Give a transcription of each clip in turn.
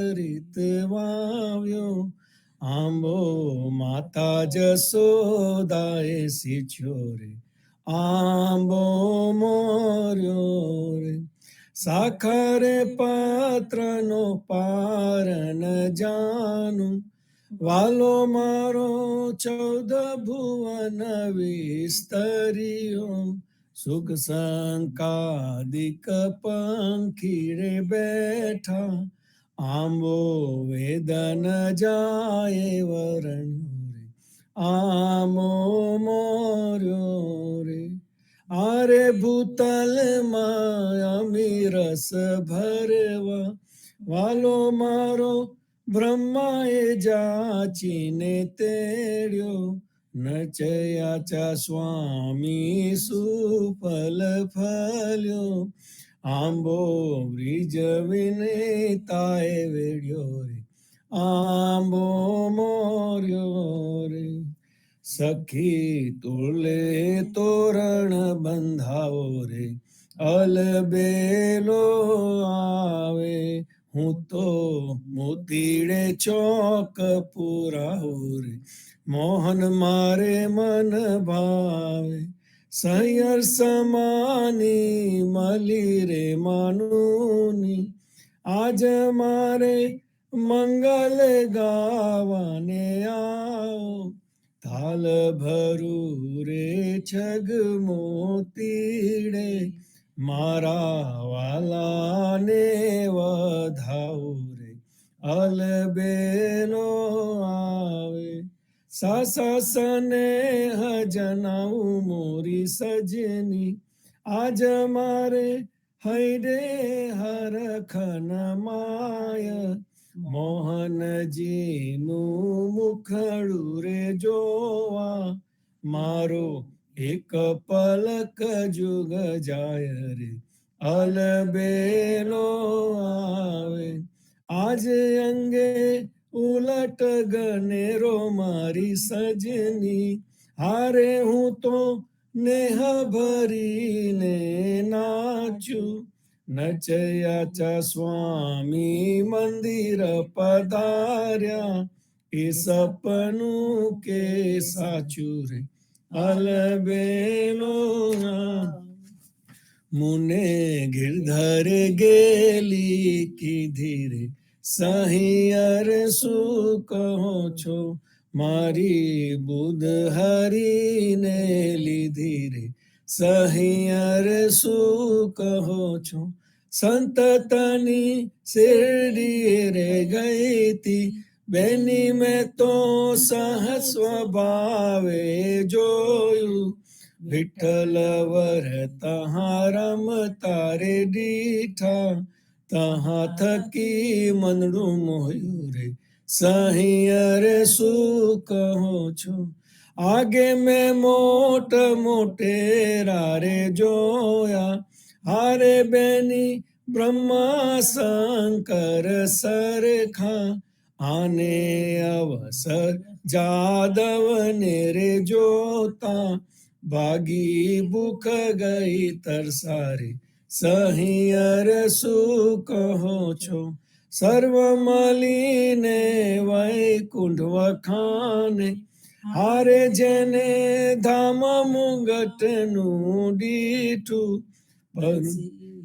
રીત વાવ્યો, આંબો માતા જસોદાએ સીંચ્યો રે, આંબો મોર્યો રે. સાખરે પાત્રનો પાર ન જાનું, વાલો મારો 14 ભુવન વિસ્તર્યો. સુખ સંકાદિક પંખી રે બેઠા, આંબો વેદન જાય વરણ્યો રે, આંબો મોર્યો રે. આરે ભૂતલમાં અમીરસ ભરવા, વાલો મારો બ્રહ્માએ જાચીને તેડ્યો. નચયાચા સ્વામી સુફલ ફલ્યો, આંબો બ્રિજ વિનેતાએ વેડ્યો રે, આંબો મોર્યો રે. સખી તુલે તોરણ બંધાવો રે, અલબેલો આવે. હું તો મોતીડે ચોક પુરાવું રે, મોહન મારે મન ભાવે. સૈયર સમાની મલી રે માનુની, આજ મારે મંગલ ગાવાને આવો. થાલ ભરું રે છગ મોતીડે, મારા વાલાને વધાવો રે, અલબેલો આવે. સાસા સ્નેહ જનાવું મોરી સજની, આજ મારે હૈડે હરખન માય. મોહનજીનું મુખડું રે જોવા, મારો એક પલક જુગ જાય રે, અલબેલો આવે. આજ અંગે ઉલટ ગનેરો મારી સજની, હારે હું તો નેહ ભરીને નાચું. નચયાચા સ્વામી મંદિર પધાર્યા, એ સપનું કે સાચું રે, અલબેલો. મુને ગિરધરે ગેલી કીધી રે, સહિયર શું કહો છો. મારી બુધ હરીને લીધી રે, સહિયર શું કહો છો. સંતતની શેરડી રે ગઈ તી, બેની મેં તો સહ સ્વભાવે જોયું. વિઠ્ઠલ વર તહાં રમતા રે દીઠા, તહાં થકી મનડું મોહ્યું રે, સહિયર શું કહો છો. આગે મેં મોટ મોટેરા રે જોયા, હારે બેની બ્રહ્મા શંકર સરખા. આને અવસર જાદવને રે જોતા, ભાગી ભૂખ ગઈ તરસારે, સહિયર શું કહો છો. સર્વ મળીને વૈકુંઠ વખાને, હારે જેને ધામ મુંગટનું દીઠું.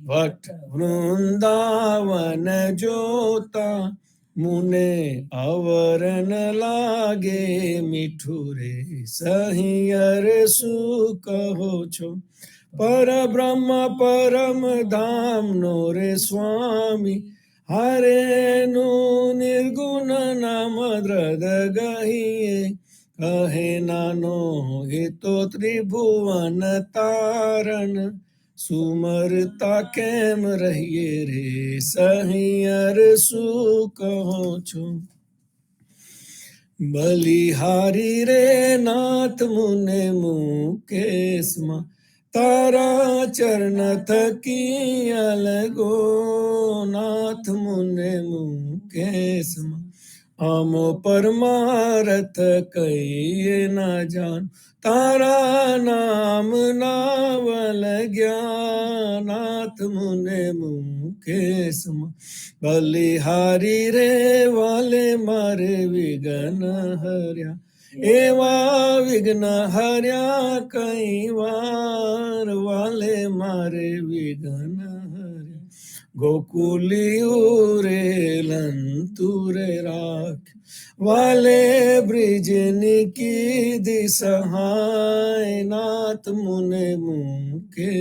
ભટ્ટ વૃંદાવન જોતા, મુને અવરન લાગે મીઠું રે, સહિયર શું કહો છો. પરબ્રહ્મ પરમ ધામનો રે સ્વામી, હારેનું નિર્ગુણ નામ દ્રદ ગહીએ. કહે નાનો એ તો ત્રિભુવન તારણ, સુમરતા કેમ રહીએ રે, સહિયર શું કહો છો. બલિહારી રે નાથ મુને મુકેશમાં, તારા ચરણ થકી અલગો. નાથ મુને મુકેશમાં આમો પરમારથ કહીએ ના જાન, તારા નામ નાવલ જ્ઞાનાથ મુને મુખે સમા. બલિહારી રે વાલે મારે વિઘ્ન હર્યા, એવા વિઘ્ન હર્યા કઈ વાર, વાલે મારે વિઘ્ન હર્યા. ગોકુલિયું રે લંતુરે રાખ, વાલે બ્રિજની કીધી સહાય, નાથ મુને મુકે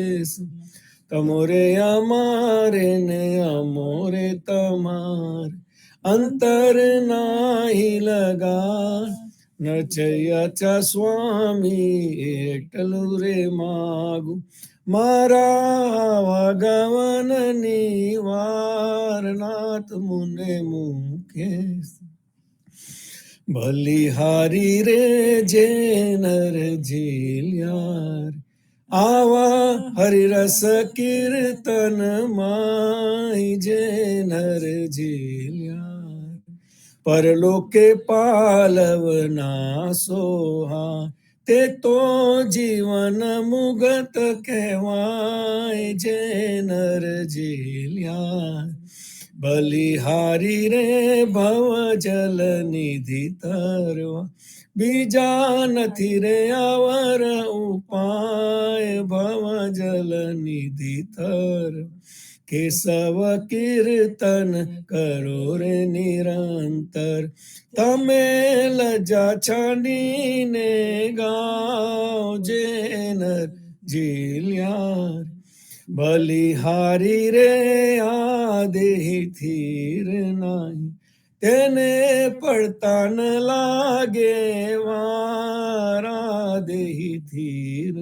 તમોરે અમારે ને અમોરે તમારે, અંતર નાહી લગા નચૈયા સ્વામી એટલું રે માગું, મારા વાગવનની વાર, નાથ મુને મુકે. બલિહારી રે જે નર ઝીલ્યાર, આવા હરિરસ કીર્તન માય જે નર ઝીલ્યાર, પરલોકે પાલવના સોહા, તે તો જીવન મુગત કહેવાય જે નર ઝીલ્યાર. બલિહારી રે ભવ જલ નિધિ તરવા, બીજા નથી રે અવર ઉપાય, ભવ જલ નિધિ તરવા. કેશવ કીર્તન કરો રે નિરંતર, તમે લજા છાડીને ગાઓ જે નર ઝીલ્યાર. બલિહારી રે આ દેહી થીર નાહી, તેને પડતા ન લાગે વારા, દેહી થીર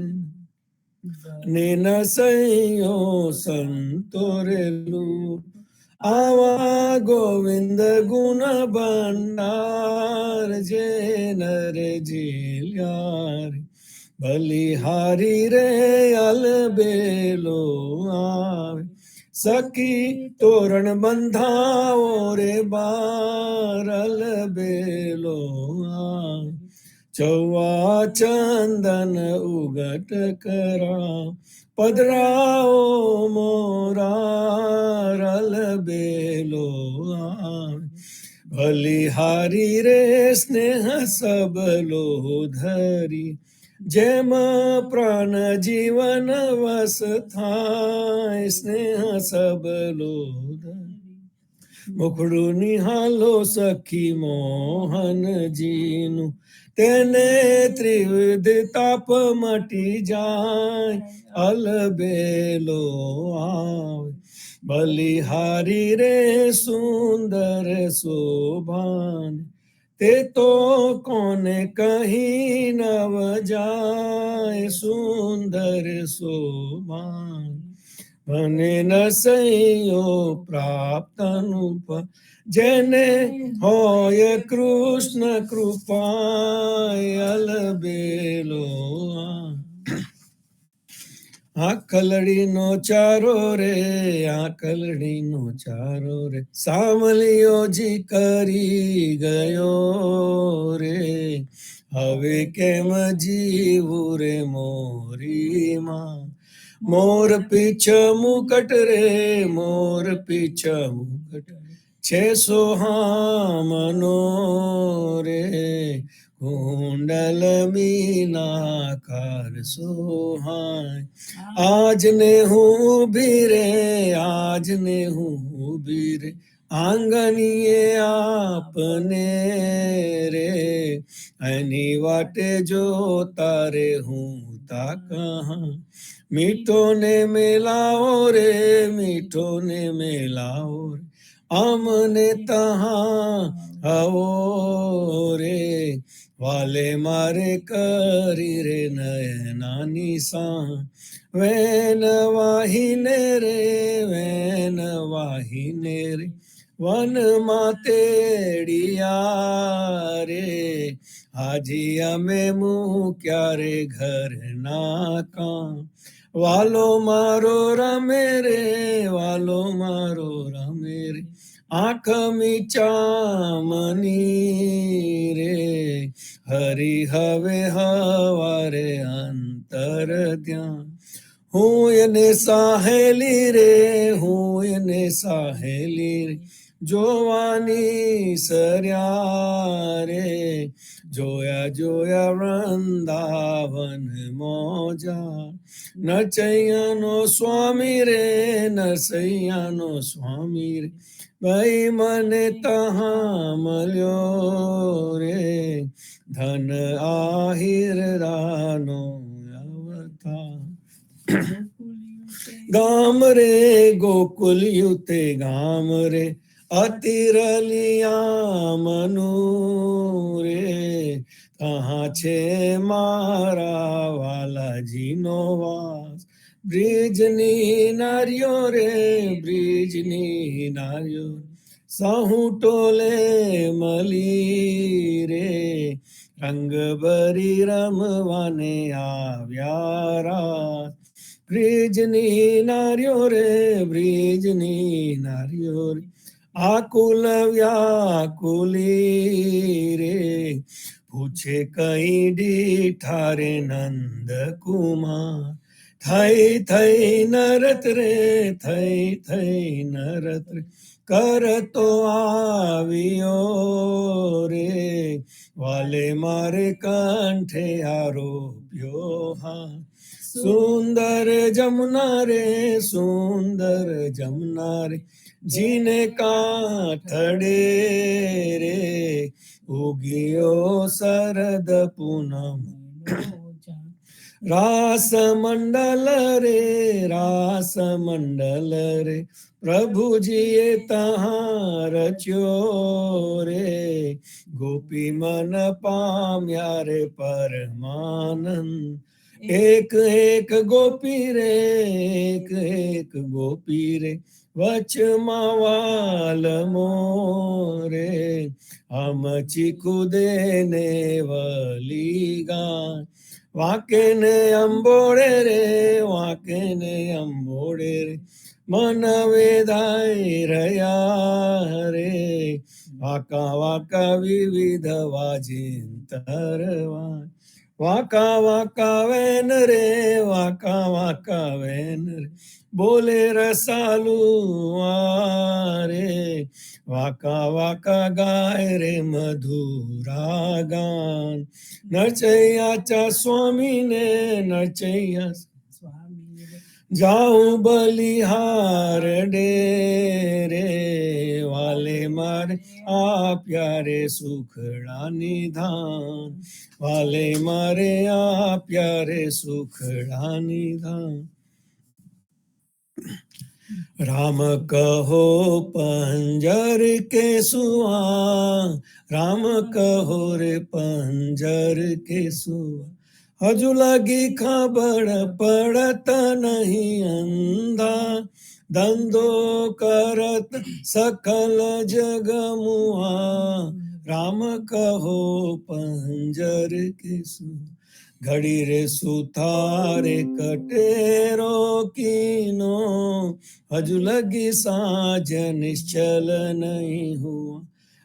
ને ન સૈયો સંતોરેલું, આવા ગોવિંદ ગુણ ભંડાર જે નર ઝીલ્યાર. બલિહારી રે અલબેલો આવે, સખી તોરણ બંધાવો રે બાર, અલબેલો આવે. ચૌવા ચંદન ઉગટ કરા, પધરાઓ મોરા, અલબેલો આવે. બલિહારી રે સ્નેહ સબલો ધરી, જેમ પ્રાણ જીવન વસ થાય, સ્નેહ સબલો ધરી. મુખડું નિહાલો સખી મોહનજીનું, તેને ત્રિવિધ તાપ મટી જાય, અલબેલો આવે. બલિહારી રે સુંદર શોભાન, તે તો કોને કહી નવ જાય, સુંદર શોભાન. અને ન સૈયો પ્રાપ્ત અનુપ, જેને હોય કૃષ્ણ કૃપાય, અલબેલો. આકલડીનો ચારો રે, આકલડીનો ચારો રે, સામલિયોજી કરી ગયો રે, હવે કેમ જીવું રે મોરી માં. મોર પીછ મુકટ રે, મોર પીછ મુકટ છે સોહામનો રે, કુંડલ મીનાકાર સોહાય. આજને હું ઊભી રે, આજને હું ઊભી રે, આંગણીએ આપને રે, એની વાટે જો તારે હું તા કહા. મીઠો ને મેલાવો રે, મીઠો ને મેલાવો રે, આમને તહા આવો રે, વાલે મારે કરી રે નયનાની સા. વેન વાહીને રે, વેન વાહીને રે, વનમાં તેડિયા રે, હાજી અમે મૂક્યા રે ઘરના કામ. વાલો મારો રમે રે, વાલો મારો રમે રે, आँख मीचामनी रे हरि हवे हवारे अंतर ध्यान હું એને સાહેલી રે હું એને સાહેલી રે જોવાની સર્યા રે જોયા જોયા વૃંદાવન મોજા નચૈયાનો સ્વામી રે નરસૈયાનો સ્વામી રે ભાઈ મને તહા મળ્યો રે ધન આહિરદાનો અવતાર ગામ રે ગોકુલ યુતે ગામ રે અતિરલિયા મનુ રે કहाँ છે મારા વાલાજીનો વાસ બ્રિજની નારીઓ રે બ્રિજની નારીઓ સાહુ ટોલે મળી રે રંગ ભરી રમવાને આવ્યા રાત બ્રિજની નારીઓ રે બ્રિજની નારીઓ રે આકુલ વ્યાકુલી રે પૂછે કઈ દીઠારે નંદ કુમાર થઈ થઈ નરત રે થઈ થઈ નરત રે કરતો આવ્યો રે વાલે મારે કંઠે આરોપ્યો હા સુંદર જમુના રે સુંદર જમુના રે જીને કાંઠડે રે ઉગિયો શરદ પૂનમ રાસ મંડલ રે પ્રભુજીએ તહાં રચ્યો રે ગોપી મન પામ્યા રે પરમાનંદ એક એક ગોપી રે એક એક ગોપી રે વચમાં વાલમો રે હમ ચીકુદે ને વલી ગાય વાકે ને અંબોડે રે વાકે ને અંબોડે રે મન વેદાય રહ્યા રે વાકા વાકા વિવિધ વાજિંતરવા વાકા વાકા વેન રે વાકા વાકા વેન રે બોલે રસાલુ રે વાકા વાકા ગાય રે મધુરા ગાન નચૈયા સ્વામી ને નચૈયા જાઉં બલિહાર ડે રે વાલે મારે આપ્યા રે સુખડા નિધાન વાલે મારે આપ્યા રે સુખડા નિધાન રામ કહો પંજર કે સુવા રામ કહો રે પંજર કે સુવા હજુ લગી ખબર પડત નહીં અંધા ધંધો કરત સકલ જગમુઆ રામ કહો પંજર કે સુવા ઘડી રે સુથારે કટેરો કીનો હજુ લગી સાજ નિશ્ચલ નહીં હુઆ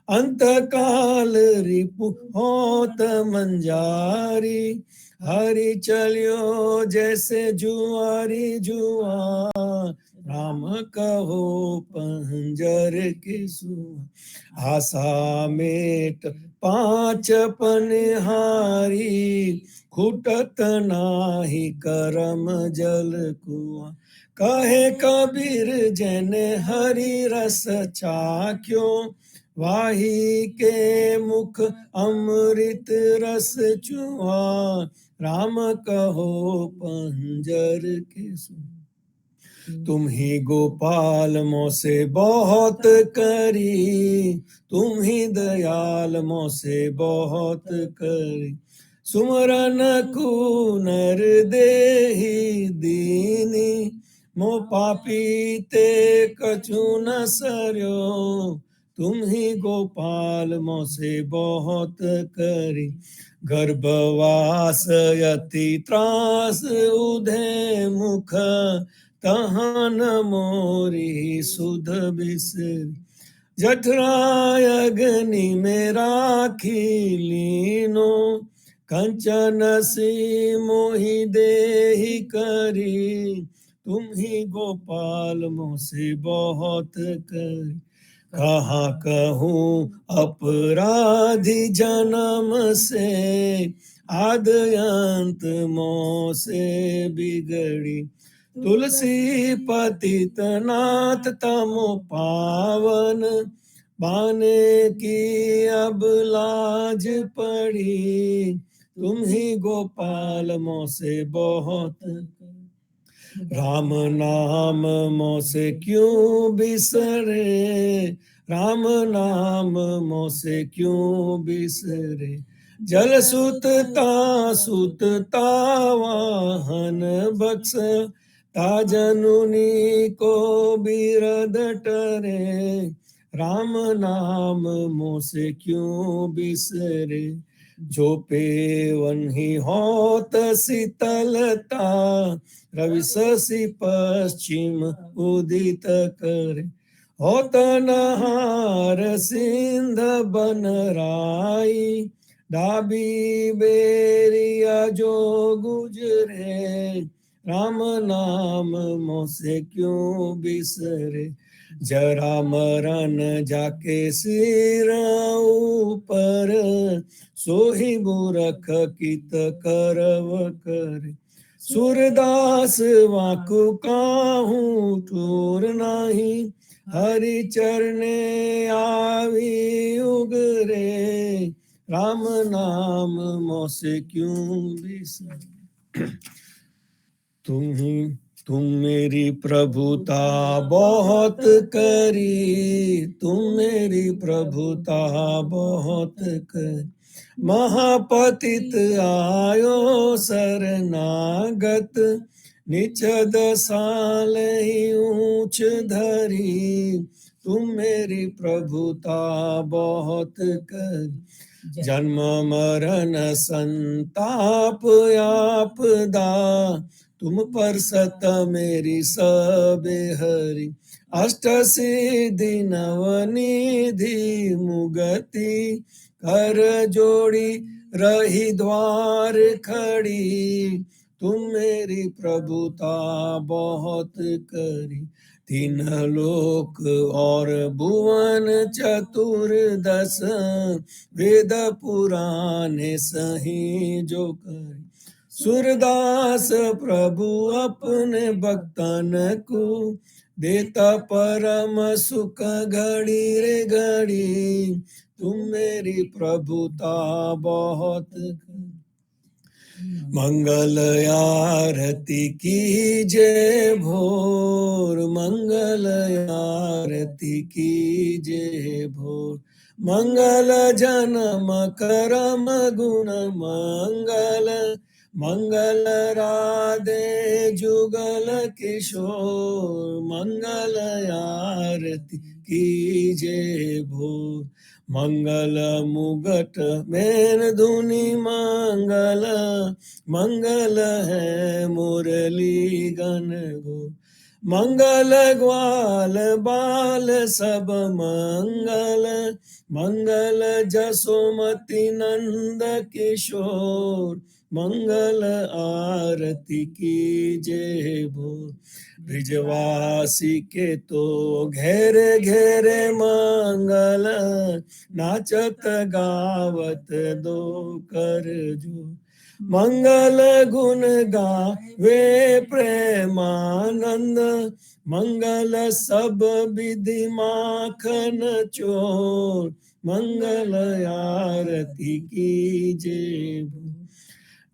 અંતકાલ રિપુ હોત મંજારી હરી ચલ્યો જૈસે જુઆરી જુઆ રામ કહો પંજર કે સુઆ આશા મેટ પાંચ પનહારી ખૂટત નાહી કરમ જલ કુઆ કહે કબીર જેને હરી રસ ચાખ્યો વાહી કે મુખ અમૃત રસ ચુઆ રામ કહો પંજર કે સુઆ तुम ही गोपाल मोसे बहुत करी तुम ही दयाल मोसे बहुत करी सुमरन को नर देही दीनी मो पापी ते कछु न सर्यो तुम ही गोपाल मोसे बहुत करी गर्भवास यति त्रास उधे मुख तहान मोरी सुध बिसरी जठराय अग्नि में राखी लीनो, कंचन सी मोहि देहि करी, तुम ही गोपाल मोसे बहुत करी। कहाँ कहूँ अपराधी जन्म से, आद अंत मोह से बिगड़ी। तुलसी पतित नाथ तमो पावन, पाने की अब लाज पड़ी। तुम ही गोपाल मोसे बहुत, राम नाम मोसे क्यों बिसरे, राम नाम मोसे क्यों बिसरे। जल सुतता सुतता वाहन बक्स, ताजनुनी को बिरद टरे। राम नाम मोसे क्यों बिसरे, जो पेवन ही होत शीतलता, रवि शशि पश्चिम उदित करे। होत नहार सिंध बनराई, डाबी बेरिया जो गुजरे। राम नाम मोसे क्यों बिसरे, जरा मरण जाके सिर ऊपर, सोही मूरख कित करव करे। सूरदास वाकु काहूँ ठोर नाही, हरि चरणे आवी उगरे। राम नाम मोसे क्यों बिसरे। तुम मेरी प्रभुता बहुत करी, तुम मेरी प्रभुता बहुत करी। महापतित आयो शरणागत, नीच दसाल ही ऊंच धरी। तुम मेरी प्रभुता बहुत करी, जन्म मरण संताप आपदा, तुम पर सत मेरी सबे हरि। अष्ट सिद्धि नवनिधि मुगति, कर जोड़ी रही द्वार खड़ी। तुम मेरी प्रभुता बहुत करी, तीन लोक और भुवन चतुर्दश, वेद पुराण सही जो करी। सूरदास प्रभु अपने भक्तन को, देता परम सुख घड़ी रे घड़ी। तुम मेरी प्रभुता बहुत करी। मंगल आरती की जय भोर, मंगल आरती की जय भोर। मंगल जन्म करम गुण मंगल, मंगल राधे जुगल किशोर। मंगल आरती की जय भोर, मंगल मुगट मेन धुनि मंगल, मंगल है मुरली गण गो। मंगल ग्वाल बाल सब मंगल, मंगल जसोमति नंद किशोर। मंगल आरती की जय भोर, ब्रिजवासी के तो घेरे घेरे मंगल, नाचत गावत दो कर जो। मंगल गुण गावे प्रेमानंद, मंगल सब विधि माखन चोर। मंगल आरती की जय भोर,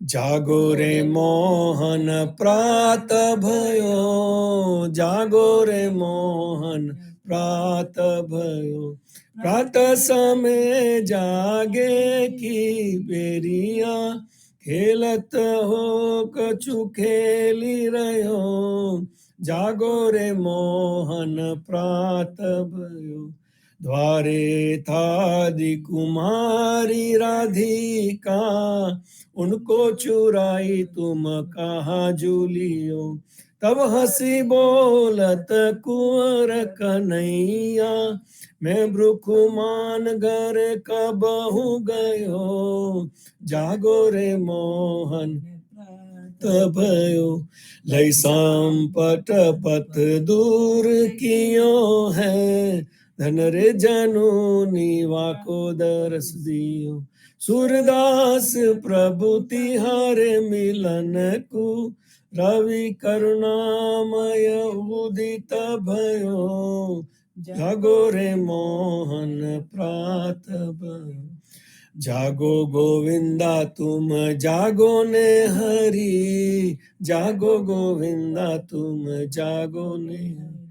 जागो रे मोहन प्रात भयो, जागो रे मोहन प्रात भयो। प्रात समय जागे की बेरिया, खेलत हो कछु खेली रहो। जागो रे मोहन प्रात भयो, द्वारे थादी कुमारी राधिका, उनको चुराई तुम कहाँ झूलियो। तब हंसी बोलत कुंवर कन्हैया, मैं ब्रुकुमान घर कबहु गयो, जागो रे मोहन भयो। लय संपट पथ दूर कियो है, धन रे जनु नीवा को दरस दियो। सूरदास प्रभु तिहारे मिलन को, रवि करुणामय उदित भयो, जागो रे मोहन प्रात भयो। जागो गोविंदा तुम जागो ने हरि, जागो गोविंदा तुम जागो ने हरि।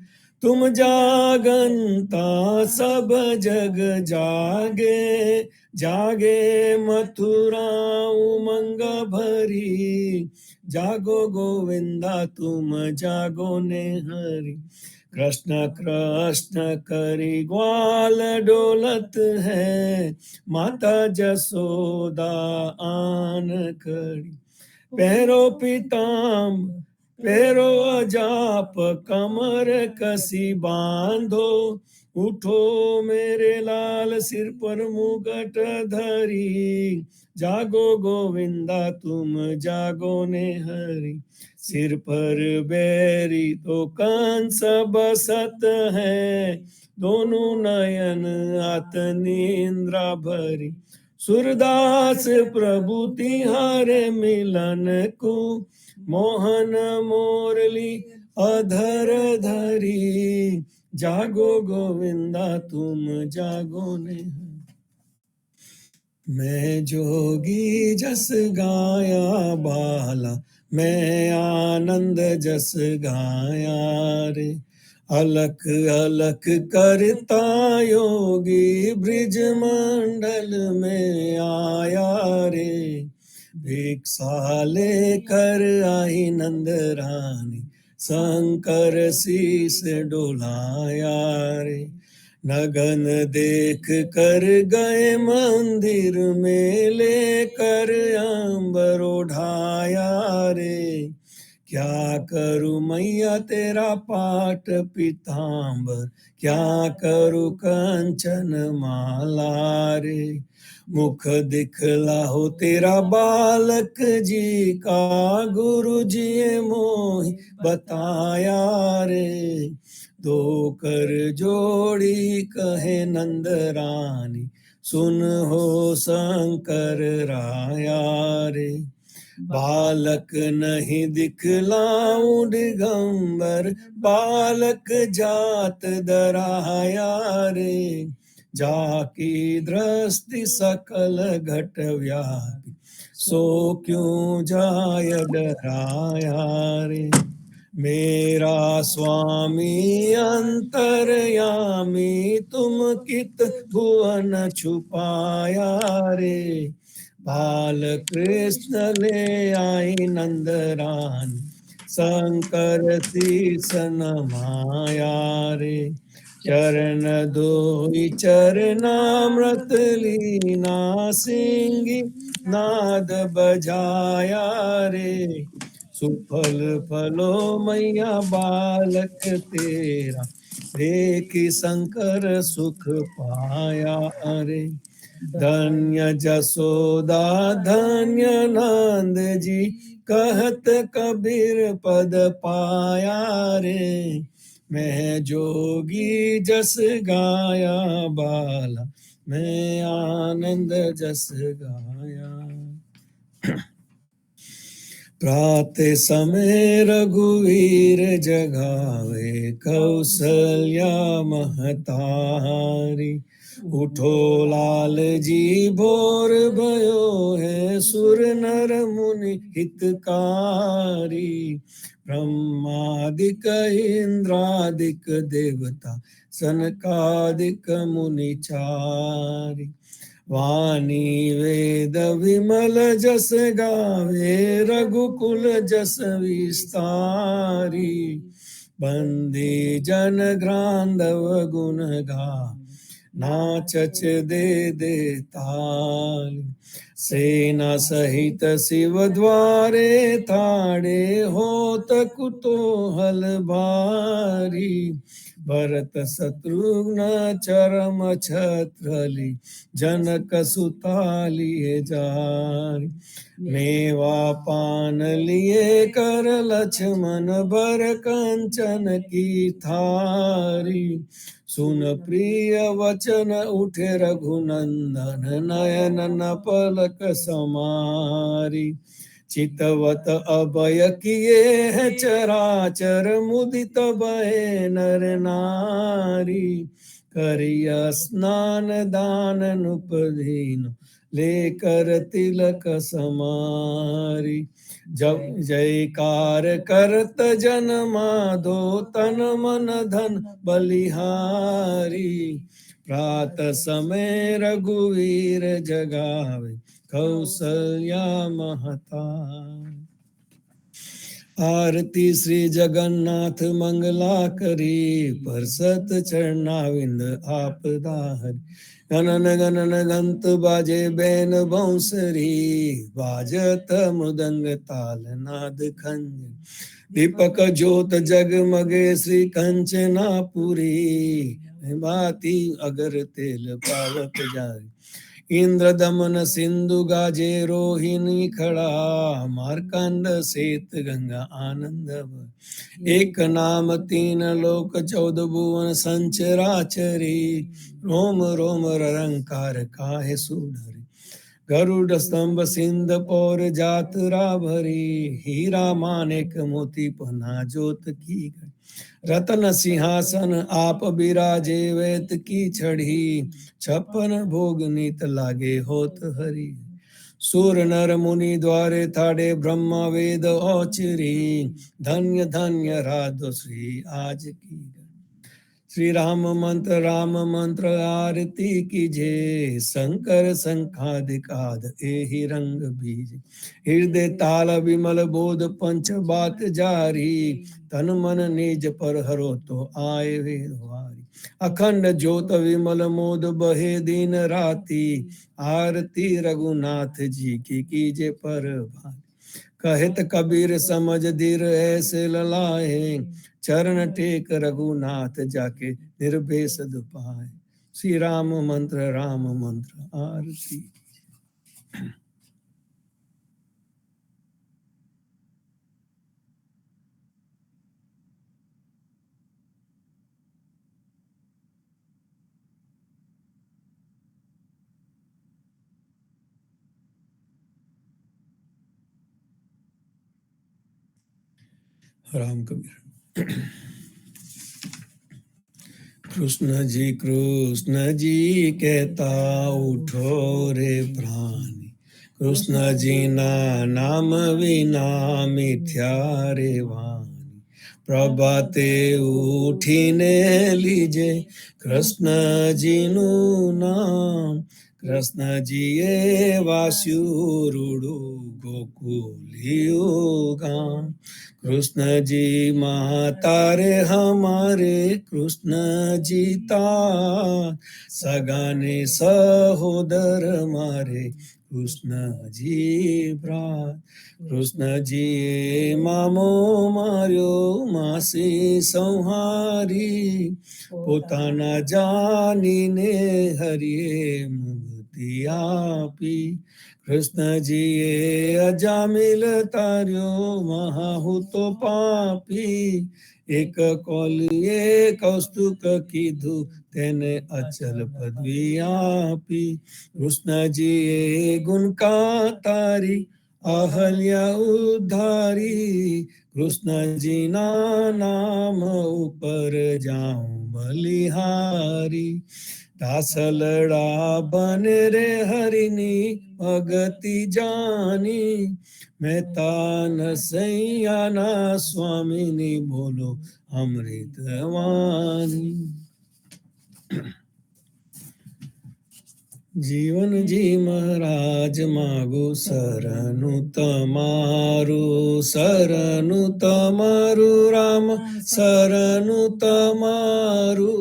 तुम जागंता सब जग जागे, जागे मथुरा उमंग भरी, जागो गोविंदा तुम जागो ने हरि। कृष्ण कृष्ण करी ग्वाल डोलत है, माता जसोदा आन करी। पैरो पीताम पैरो अजाप कमर कसी बांधो, उठो मेरे लाल सिर पर मुगट धरी, जागो गोविंदा तुम जागो ने हरि। सिर पर बैरी तो कंस बसत है, दोनों नयन आत निंद्रा भरी। सूरदास प्रभु तिहारे मिलन को, मोहन मोरली अधर धरी, जागो गोविंदा तुम जागो ने। मैं जोगी जस गाया बाला, मैं आनंद जस गाया रे। अलख अलख करता योगी ब्रिज मंडल में आया रे। भिक्षा लेकर आई नंद रानी, शंकर शीस डोलाया रे। नगन देख कर गए मंदिर में, लेकर अंबर उठाया रे। क्या करूं मैया तेरा पाट पीतांबर, क्या करूं कंचन माला रे। मुख दिखलाओ तेरा बालक जी का, गुरु जी मोहि बताया रे। दो कर जोड़ी कहे नंद रानी, सुन हो शंकर राया रे। बालक नहीं दिखलाऊं दिगंबर, बालक जात दराया रे। जाकी दृष्टि सकल घट व्यापी, सो क्यों जाय डराया रे। मेरा स्वामी अंतर्यामी, तुम कित भुवन छुपाया रे। बाल कृष्ण ले आई नंद रानी, शंकर शीस नमाया रे। चरण धोई चरणामृत लीना, सिंगी नाद बजाया रे। सुफल फलो मैया बालक तेरा, देखी शंकर सुख पाया रे। धन्य जसोदा धन्य नंद जी, कहत कबीर पद पाया रे। मैं जोगी जस गाया बाला, मैं आनंद जस गाया। प्रातः समय रघुवीर जगावे, कौसल्या महतारी। उठो लाल जी भोर भयो है, सुर नर मुनि हितकारी। ब्रह्मादिक इंद्रादिक देवता, सनकादिक मुनि चारी। वाणी वेद विमल जस गावे, रघुकुल जस विस्तारी। बंदी जन ग्रांधव गुण गा, नाचच दे ताल। सेना सहित शिव द्वारे थाड़े होत कुतूहल भारी। भरत शत्रुघ्न चरम छत्रली जनक सुता लिए जाय। मेवा पान लिए कर लक्ष्मण भर कंचन की थारी। सुन प्रिय वचन उठे रघुनंदन नयन न पलक समारी। चितवत अभय किए है चराचर मुदित भय नर नारी। करिय स्नान दान नुपदीन लेकर तिलक समारी। जब जयकार करत जन माधो तन मन धन बलिहारी। प्रात समय रघुवीर जगावे कौसल्या महतारी। आरती श्री जगन्नाथ मंगला करी परसत चरणाविंद आपदाहरी। गणन गणन गंत बाजे बैन बंसरी बाजत मृदंग ताल नाद खंज। दीपक ज्योत जगमगे श्री कंचनापुरी भांति अगर तेल पावक जाए। इंद्र दमन सिंधु गाजे रोहिणी खड़ा मार्कंड सेत गंगा आनंद भर। एक नाम तीन लोक चौदह भुवन संचराचरी। रोम रोम रंकार काहे सुधरी। गरुड़ स्तंभ सिंध पौर जातरा भरी। हीरा मानेक मोती पन्ना जोत की गई। रतन सिंहासन आप बिराजे वैत की छड़ी। छप्पन भोग नीत लागे होत हरि। सुर नर मुनि द्वारे थाड़े ब्रह्मा वेद औचरी। धन्य धन्य राधो श्री आज की। श्री राम मंत्र आरती कीजे। शंकर शंखादिकाद एहि रंग बीज। हृदय ताल विमल बोध पंच बात जारी। तन मन निज पर हरो तो आए वे वारी। अखंड ज्योत विमल मोद बहे दिन राती। आरती रघुनाथ जी की कीजे पर भारी। कहत कबीर समझ धीर ऐसे ललाए। चरण टेक रघुनाथ जाके निर्भेष दुपाए। श्री राम मंत्र आरती। राम कबीर। कृष्ण जी कहता उठो रे प्राणी। कृष्ण जी ना नाम विना मिथ्या रे वाणी। प्रभाते उठीने लीजे कृष्ण जी नु नाम। कृष्ण जी ये वास्युरुडु गोकुलियो गाम। कृष्ण जी मातारे हमारे कृष्ण जी तार। सगाने सहोदर मारे कृष्ण जी भ्रात। कृष्ण जी मामो मार्यो मासी संहारी। पोताना जानीने हरिये मुक्ति आपी। कृष्ण जी ये अजामिल तार्यो महाहुतो पापी। एक कौलिये कौस्तुक कीधु तेने अचल पदवी आपी। कृष्ण जी ये गुण का तारी अहल्या उद्धारी। कृष्ण जी ना नाम ऊपर जाऊं बलिहारी। दासलड़ा बन रे हरिनी भगति जानी। मैं तान सैयाना स्वामिनी बोलो अमृत वाणी। जीवन जी महाराज मागो शरणु तमारु। शरणु तमारु राम शरणु तमारु।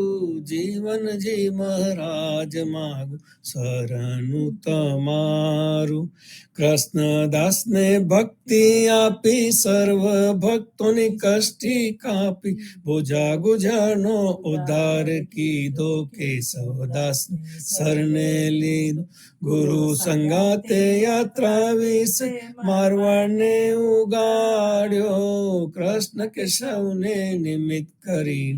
जीवन જીવનજી મહારાજ માગું શરણું તમારું. કૃષ્ણદાસને ભક્તિ આપી સર્વ ભક્તોની કષ્ટી કાપી, બોજા ગુજરનો ઉદ્ધાર કીધો કેશવદાસ સરને લીધો. ગુરુ સંગાતે યાત્રા વિશે મારવાડને ઉગાડ્યો, કૃષ્ણ કેશવને નિમિત્ત કરી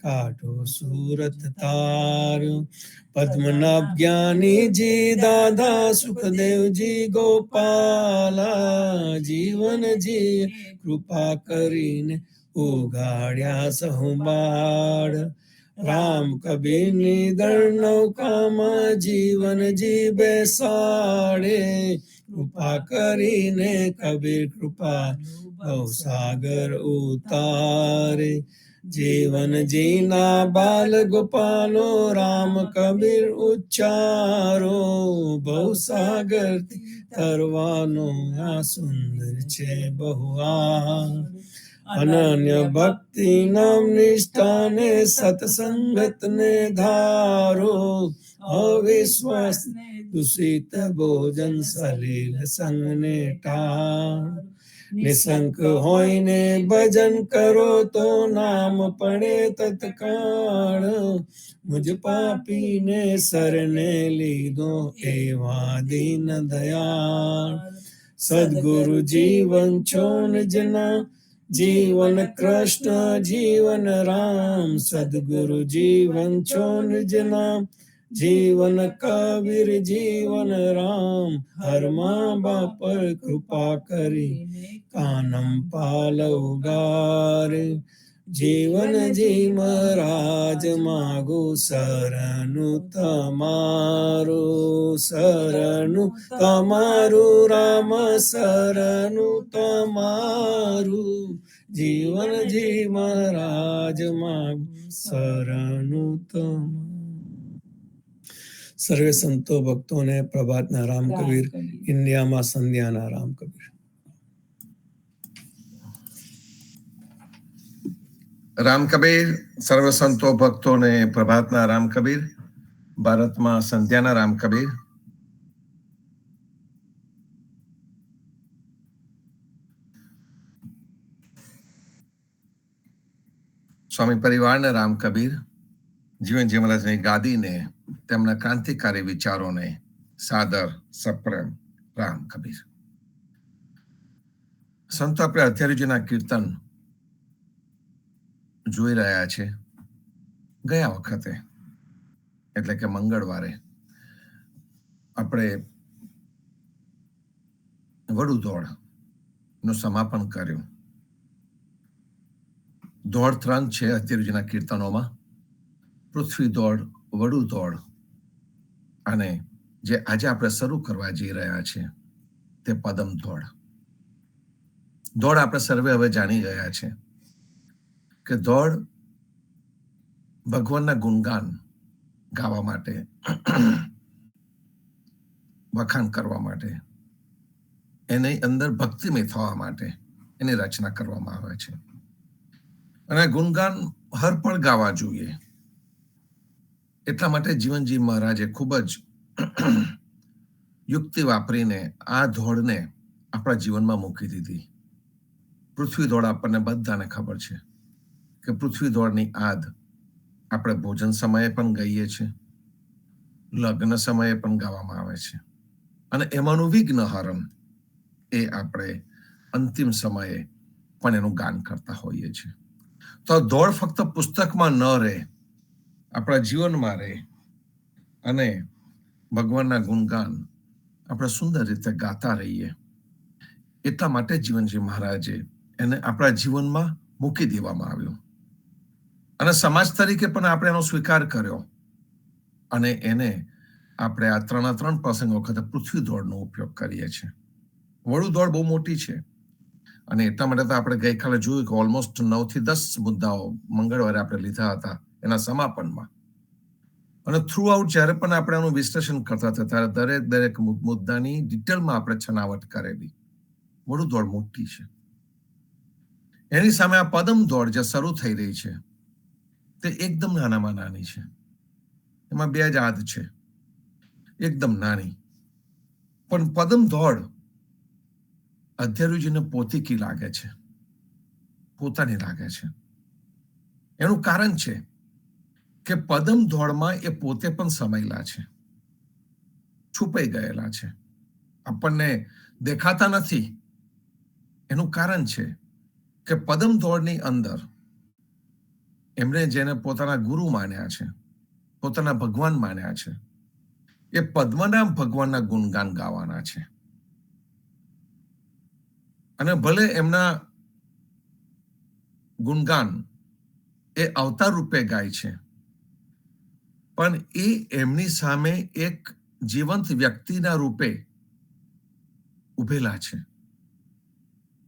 કાઢો સુરત તાર્યો. પદ્મનાભ જ્ઞાનીજી દાદા સુખદેવજી ગોપાલા, જીવનજી કૃપા કરીને ઉગાડ્યા સહુબાળ. રામ કબીરની દળ નૌકામાં જીવનજી બેસાડે, કૃપા કરીને કબીર કૃપા ભવસાગર ઉતારે. જીવનજીના બાલ ગોપાલો રામ કબીર ઉચ્ચારો, ભવસાગરથી તરવાનો આ સુંદર છે બહુ આ. અનન્ય ભક્તિ નામ નિષ્ઠાને સત્સંગતને ધારો, અવિશ્વાસ દૂષિત ભોજન સલીલ સંગને ટાળો. નિશંક હોઈને ભજન કરો તો નામ પડે તત્કાળ, મુજ પાપીને શરણે લીધો એવા દીન દયાળ. સદગુરુ જીવન છો નિજના, જીવન કૃષ્ણ જીવન રામ. સદગુરુ જીવન છો નિજના, જીવન કબીર જીવન રામ. હર મા બાપ પર કૃપા કરી કાનમ પાલવગાર. જીવનજી મહારાજ માગું શરણું તમારું, શરણું તમારું રામ શરણું તમારું. જીવનજી મહારાજ માગું શરણું તમારું. સર્વે સંતો ભક્તોને પ્રભાતના રામ કબીર, ઇન્ડિયામાં સંધ્યાના રામ કબીર. રામ કબીર સર્વ સંતો ભક્તોને પ્રભાતના રામ કબીર, ભારતમાં સંધ્યાના રામ કબીર. સ્વામી પરિવારને રામ કબીર, જીવનજી મહારાજની ગાદીને, તેમના ક્રાંતિકારી વિચારોને સાદર સપ્રેમ રામ કબીર. સંતો આપણે અત્યારજીના કીર્તન જોઈ રહ્યા છે. ગયા વખતે એટલે કે મંગળવારે આપણે વડુદોડ નું સમાપન કર્યું. દોડ 3 છે અત્યારજીના કીર્તનોમાં: પૃથ્વી દોડ, વડુ દોડ અને જે આજે આપણે શરૂ કરવા જઈ રહ્યા છે તે પદમ દોડ. દોડ આપણે સર્વે હવે જાણી ગયા છે કે દોડ ભગવાનના ગુણગાન ગાવા માટે, વખાણ કરવા માટે, એની અંદર ભક્તિમય થવા માટે એની રચના કરવામાં આવે છે. અને ગુણગાન હર પળ ગાવા જોઈએ. એટલા માટે જીવનજી મહારાજે ખૂબ જ યુક્તિ વાપરીને આ દોડને આપણા જીવનમાં મૂકી દીધી. પૃથ્વી દોડ આપણને બધાને ખબર છે કે પૃથ્વી દોડની આદ આપણે ભોજન સમયે પણ ગાઈએ છીએ, લગ્ન સમયે પણ ગાવામાં આવે છે, અને એમાંનું વિઘ્નહરણ એ આપણે અંતિમ સમયે પણ એનું ગાન કરતા હોઈએ છીએ. તો દોડ ફક્ત પુસ્તકમાં ન રહે, આપણા જીવનમાં રહે અને ભગવાનના ગુણગાન આપણે સુંદર રીતે ગાતા રહીએ. એટલા માટે જીવનજી મહારાજે એને આપણા જીવનમાં મૂકી દેવામાં આવ્યું અને સમાજ તરીકે પણ આપણે એનો સ્વીકાર કર્યો. અને એને આપણે આ 3 પ્રસંગ વખતે પૃથ્વી દોડનો ઉપયોગ કરીએ છીએ. વડુ દોડ બહુ મોટી છે અને એટલા માટે તો આપણે ગઈકાલે જોયું કે ઓલમોસ્ટ 9 થી 10 મુદ્દાઓ મંગળવારે આપણે લીધા હતા એના સમાપનમાં. અને થ્રુ આઉટ જ્યારે પણ આપણે એનું વિશ્લેષણ કરતા હતા ત્યારે દરેક મુદ્દાની ડિટેલમાં આપણે છનાવટ કરેલી. વડુ દોડ મોટી છે. એની સામે આ પદમ દોડ જે શરૂ થઈ રહી છે તે એકદમ નાનામાં નાની છે. એમાં 2 જ આદ છે, એકદમ નાની. પણ પદમ દોડ અધ્યરુજીને પોતીકી લાગે છે, પોતાની લાગે છે. એનું કારણ છે કે પદમ દોડમાં એ પોતે પણ સમાયેલા છે, છુપાઈ ગયેલા છે, આપણને દેખાતા નથી. એનું કારણ છે કે પદમ દોડની અંદર એમણે જેને પોતાના ગુરુ માન્યા છે, પોતાના ભગવાન માન્યા છે, એ પદ્મનાભ ભગવાનના ગુણગાન ગાવાના છે. અને ભલે એમના ગુણગાન એ અવતાર રૂપે ગાય છે, પણ એ એમની સામે એક જીવંત વ્યક્તિના રૂપે ઉભેલા છે.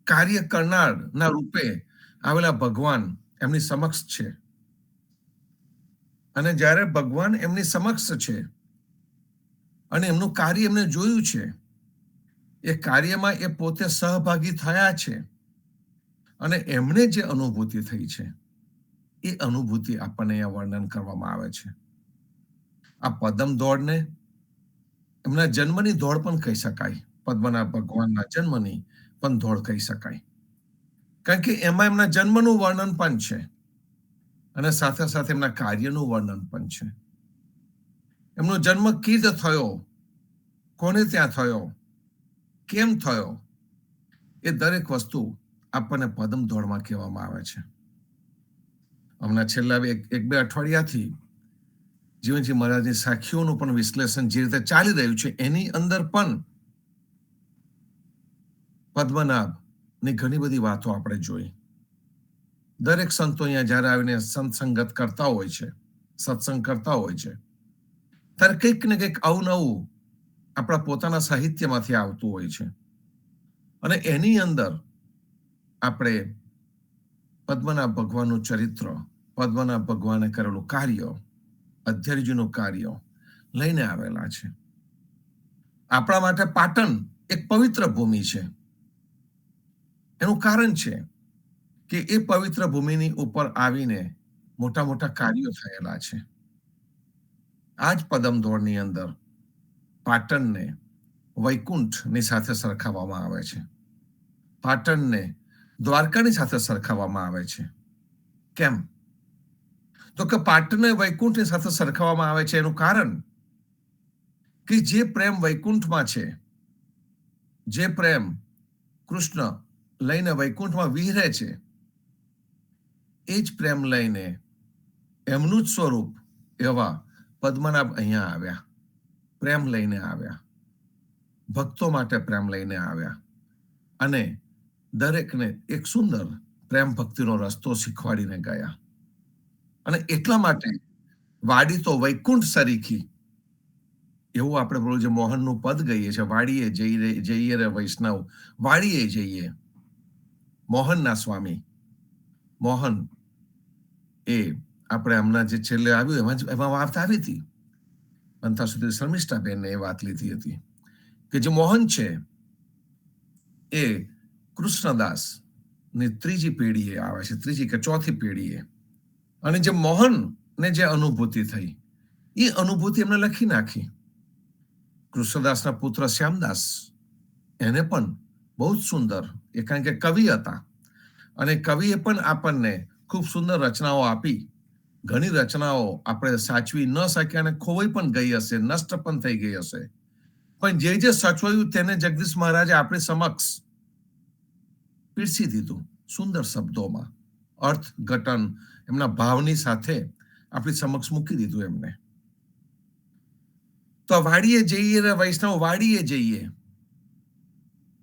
કાર્ય કરનારના રૂપે આવેલા ભગવાન એમની સમક્ષ છે. અને જ્યારે ભગવાન એમની સમક્ષ છે અને એમનું કાર્ય એમને જોયું છે, એ કાર્યમાં એ પોતે સહભાગી થયા છે અને એમને જે અનુભૂતિ થઈ છે એ અનુભૂતિ આપણને અહીંયા વર્ણન કરવામાં આવે છે. આ પદમ દોડને એમના જન્મની દોડ પણ કહી શકાય, પદ્મનાભ ભગવાનના જન્મની પણ દોડ કહી શકાય, કારણ કે એમાં એમના જન્મનું વર્ણન પણ છે અને સાથે સાથે એમના કાર્યનું વર્ણન પણ છે. એમનો જન્મ કીધ થયો, કોને ત્યાં થયો, કેમ થયો, એ દરેક વસ્તુ આપણને પદમ દોડમાં કહેવામાં આવે છે. હમણાં છેલ્લા 1-2 અઠવાડિયાથી જીવનજી મહારાજની સાખીઓનું પણ વિશ્લેષણ જે રીતે ચાલી રહ્યું છે, એની અંદર પણ પદ્મનાભની ઘણી બધી વાતો આપણે જોઈ. દરેક સંતો અહીંયા જ્યારે આવીને સંગત કરતા હોય છે, સત્સંગ કરતા હોય છે, ત્યારે કંઈક ને કંઈક અવનવું આપણા પોતાના સાહિત્યમાંથી આવતું હોય છે. અને એની અંદર આપણે પદ્મનાભ ભગવાનનું ચરિત્ર, પદ્મનાભ ભગવાને કરેલું કાર્ય, અધ્યયજીનું કાર્ય લઈને આવેલા છે. આપણા માટે પાટણ એક પવિત્ર ભૂમિ છે. એનું કારણ છે કે એ પવિત્ર ભૂમિની ઉપર આવીને મોટા મોટા કાર્યો થયેલા છે. આ જ પદમ દોડની અંદર પાટણને વૈકુંઠની સાથે સરખાવવામાં આવે છે. પાટણને દ્વારકાની સાથે સરખાવવામાં આવે છે. કેમ? તો કે પાટણને વૈકુંઠની સાથે સરખાવવામાં આવે છે એનું કારણ કે જે પ્રેમ વૈકુંઠમાં છે, જે પ્રેમ કૃષ્ણ લઈને વૈકુંઠમાં વિહરે છે, એ જ પ્રેમ લઈને એમનું જ સ્વરૂપ એવા પદ્મનાભ અહીંયા આવ્યા, પ્રેમ લઈને આવ્યા, ભક્તો માટે પ્રેમ લઈને આવ્યા અને દરેકને એક સુંદર પ્રેમ ભક્તિનો રસ્તો શીખવાડીને ગયા. અને એટલા માટે વાડી તો વૈકુંઠ સરીખી, એવું આપણે બોલું જે મોહનનું પદ ગઈએ છે, વાડીએ જઈએ રે વૈષ્ણવ, વાડીએ જઈએ. મોહનના સ્વામી મોહન એ આપણે હમણાં જે છેલ્લે આવ્યું એમાં વાત આવી હતી, અંતા સુધી શર્મિષ્ઠાબેનને એ વાત લીધી હતી કે જે મોહન છે એ કૃષ્ણદાસ ની 3જી પેઢીએ આવે છે, 3જી કે 4થી પેઢીએ. અને જે મોહન ને જે અનુભૂતિ થઈ એ અનુભૂતિ એમને લખી નાખી. કૃષ્ણદાસના પુત્ર શ્યામદાસ એને પણ બહુ જ સુંદર, એ કારણ કે કવિ હતા અને કવિએ પણ આપણને ખૂબ સુંદર રચનાઓ આપી. ઘણી રચનાઓ આપણે સાચવી ન શક્યા અને ખોવાઈ પણ ગઈ હશે, નષ્ટ પણ થઈ ગઈ હશે, પણ જે સચવાયું તેને જગદીશ મહારાજે આપણી સમક્ષ પીરસી દીધું સુંદર શબ્દોમાં, અર્થ ઘટન એમના ભાવની સાથે આપણી સમક્ષ મૂકી દીધું એમને. તો વાડીએ જઈએ રે વૈષ્ણવ, વાડીએ જઈએ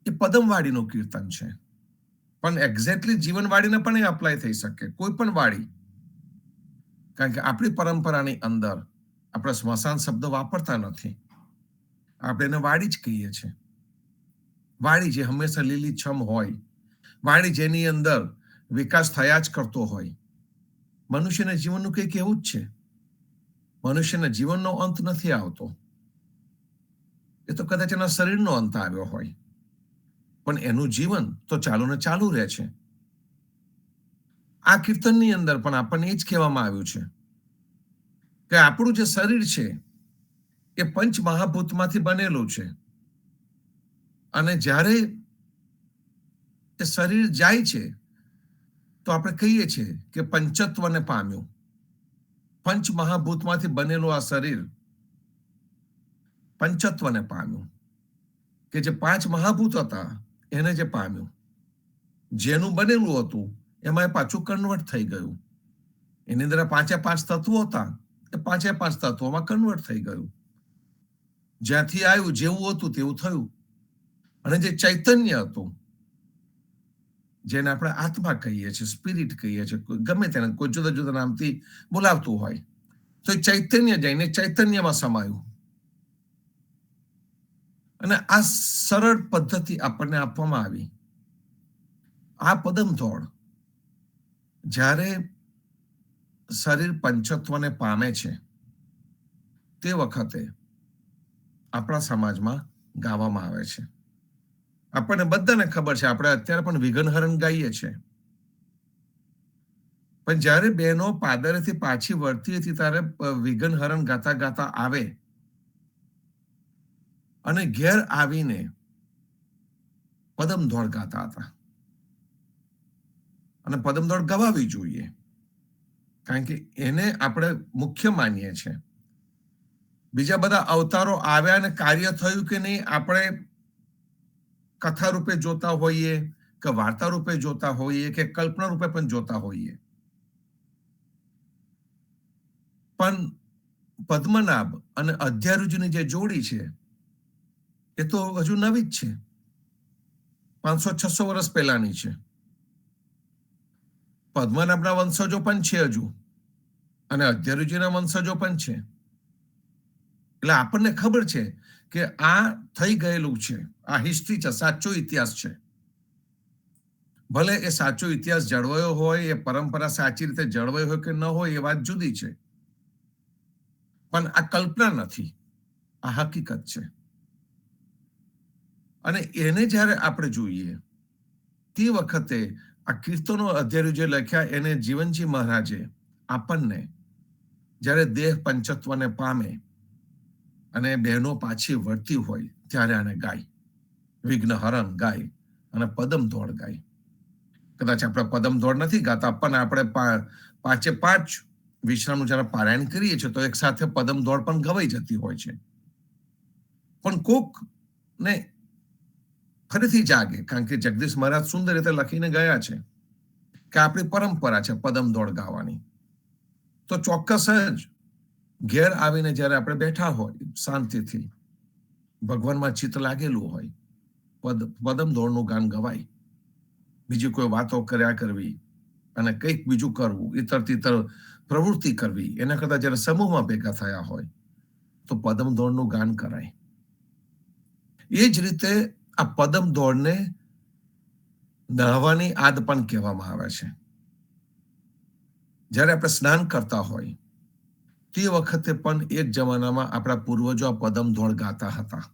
એ પદમવાડીનું કીર્તન છે, પણ એક્ઝેક્ટલી જીવનવાડીને પણ એ અપ્લાય થઈ શકે, કોઈ પણ વાડી. કારણ કે આપણી પરંપરાની અંદર આપણે સ્મશાન શબ્દ વાપરતા નથી, આપણે એને વાડી જ કહીએ છીએ. વાડી જે હંમેશા લીલીછમ હોય, વાડી જેની અંદર વિકાસ થયા જ કરતો હોય. મનુષ્યના જીવનનું કંઈક એવું જ છે, મનુષ્યના જીવનનો અંત નથી આવતો, એ તો કદાચ એના શરીરનો અંત આવ્યો હોય, પણ એનું જીવન તો ચાલુ ને ચાલુ રહે છે. આ કીર્તનની અંદર પણ આપણને એ જ કહેવામાં આવ્યું છે કે આપણું જે શરીર છે એ પંચ મહાભૂતમાંથી બનેલું છે, અને જ્યારે એ શરીર જાય છે તો આપણે કહીએ છીએ કે પંચત્વને પામ્યું. પંચ મહાભૂતમાંથી બનેલું આ શરીર પંચત્વને પામ્યું, કે જે પાંચ મહાભૂત હતા એને જે પામ્યું, જેનું બનેલું હતું એમાં એ પાછું કન્વર્ટ થઈ ગયું. એની અંદર પાંચે પાંચ તત્વો હતા, એ પાંચે પાંચ તત્વોમાં કન્વર્ટ થઈ ગયું. જ્યાંથી આવ્યું જેવું હતું તેવું થયું. અને જે ચૈતન્ય હતું, જેને આપણે આત્મા કહીએ છીએ, સ્પિરિટ કહીએ છીએ, ગમે તેને કોઈ જુદા જુદા નામથી બોલાવતું હોય, તો એ ચૈતન્ય જઈને ચૈતન્યમાં સમાયું. અને આ સરળ પદ્ધતિ આપણને આપવામાં આવી. આ પદમ દોડ જ્યારે શરીર પંચત્વને પામે છે તે વખતે આપણા સમાજમાં ગાવામાં આવે છે. આપણને બધાને ખબર છે, આપણે અત્યારે પણ વિઘ્નહરણ ગાઈએ છીએ. પણ જ્યારે બહેનો પાદરેથી પાછી વળતી હતી ત્યારે વિઘ્નહરણ ગાતા ગાતા આવે અને ઘેર આવીને પદમ દોડ ગાતા હતા. અને પદમ દોડ ગવાવી જોઈએ, કારણ કે એને આપણે મુખ્ય માનીએ છીએ. બીજા બધા અવતારો આવ્યા અને કાર્ય થયું કે નહીં આપણે કથા રૂપે જોતા હોઈએ, કે વાર્તા રૂપે જોતા હોઈએ, કે કલ્પના રૂપે પણ જોતા હોઈએ, પણ પદ્મનાભ અને અધ્યારુજીની જે જોડી છે એ તો હજુ નવી જ છે, 500-600 વર્ષ પહેલાની છે. પદ્મનાભના વંશજો પણ છે હજુ, અને અધ્યારુજીના વંશજો પણ છે. એટલે આપણને ખબર છે કે આ થઈ ગયેલું છે, આ હિસ્ટ્રી છે, સાચો ઇતિહાસ છે. ભલે એ સાચો ઇતિહાસ જળવાયો હોય, એ પરંપરા સાચી રીતે જળવાઈ હોય કે ન હોય એ વાત જુદી છે, પણ આ કલ્પના નથી, આ હકીકત છે. અને એને જ્યારે આપણે જોઈએ તે વખતે આ કીર્તનો અધ્યાયુ જે લખ્યા એને જીવનજી મહારાજે આપણને જ્યારે દેહ પંચત્વને પામે અને બહેનો પાછી વળતી હોય ત્યારે આને ગાય, વિઘ્નહરણ ગાય અને પદમ દોડ ગાય. કદાચ આપણે પદમ દોડ નથી ગાતા, પણ આપણે પાંચે પાંચ વિશ્રામનું જ્યારે પારાયણ કરીએ છીએ તો એક સાથે પદમ દોડ પણ ગવાઈ જતી હોય છે. પણ કોક ને ફરીથી જાગે, કારણ કે જગદીશ મહારાજ સુંદર રીતે લખીને ગયા છે કે આપણી પરંપરા છે પદમ દોડ ગાવાની. તો ચોક્કસ જ ઘેર આવીને જ્યારે આપણે બેઠા હોય શાંતિથી, ભગવાનમાં ચિત્ત લાગેલું હોય, પદમ દોડનું ગાન ગવાય. બીજી કોઈ વાતો કર્યા કરવી અને કંઈક બીજું કરવું, ઇતર તિતર પ્રવૃત્તિ કરવી, એના કરતા જ્યારે સમૂહમાં ભેગા થયા હોય તો પદમ દોડનું ગાન કરાય. એ જ રીતે આ પદમ દોડને નહાવાની આદ પણ કહેવામાં આવે છે. જ્યારે આપણે સ્નાન કરતા હોય તે વખતે પણ એક જમાનામાં આપણા પૂર્વજો આ પદમ દોડ ગાતા હતા.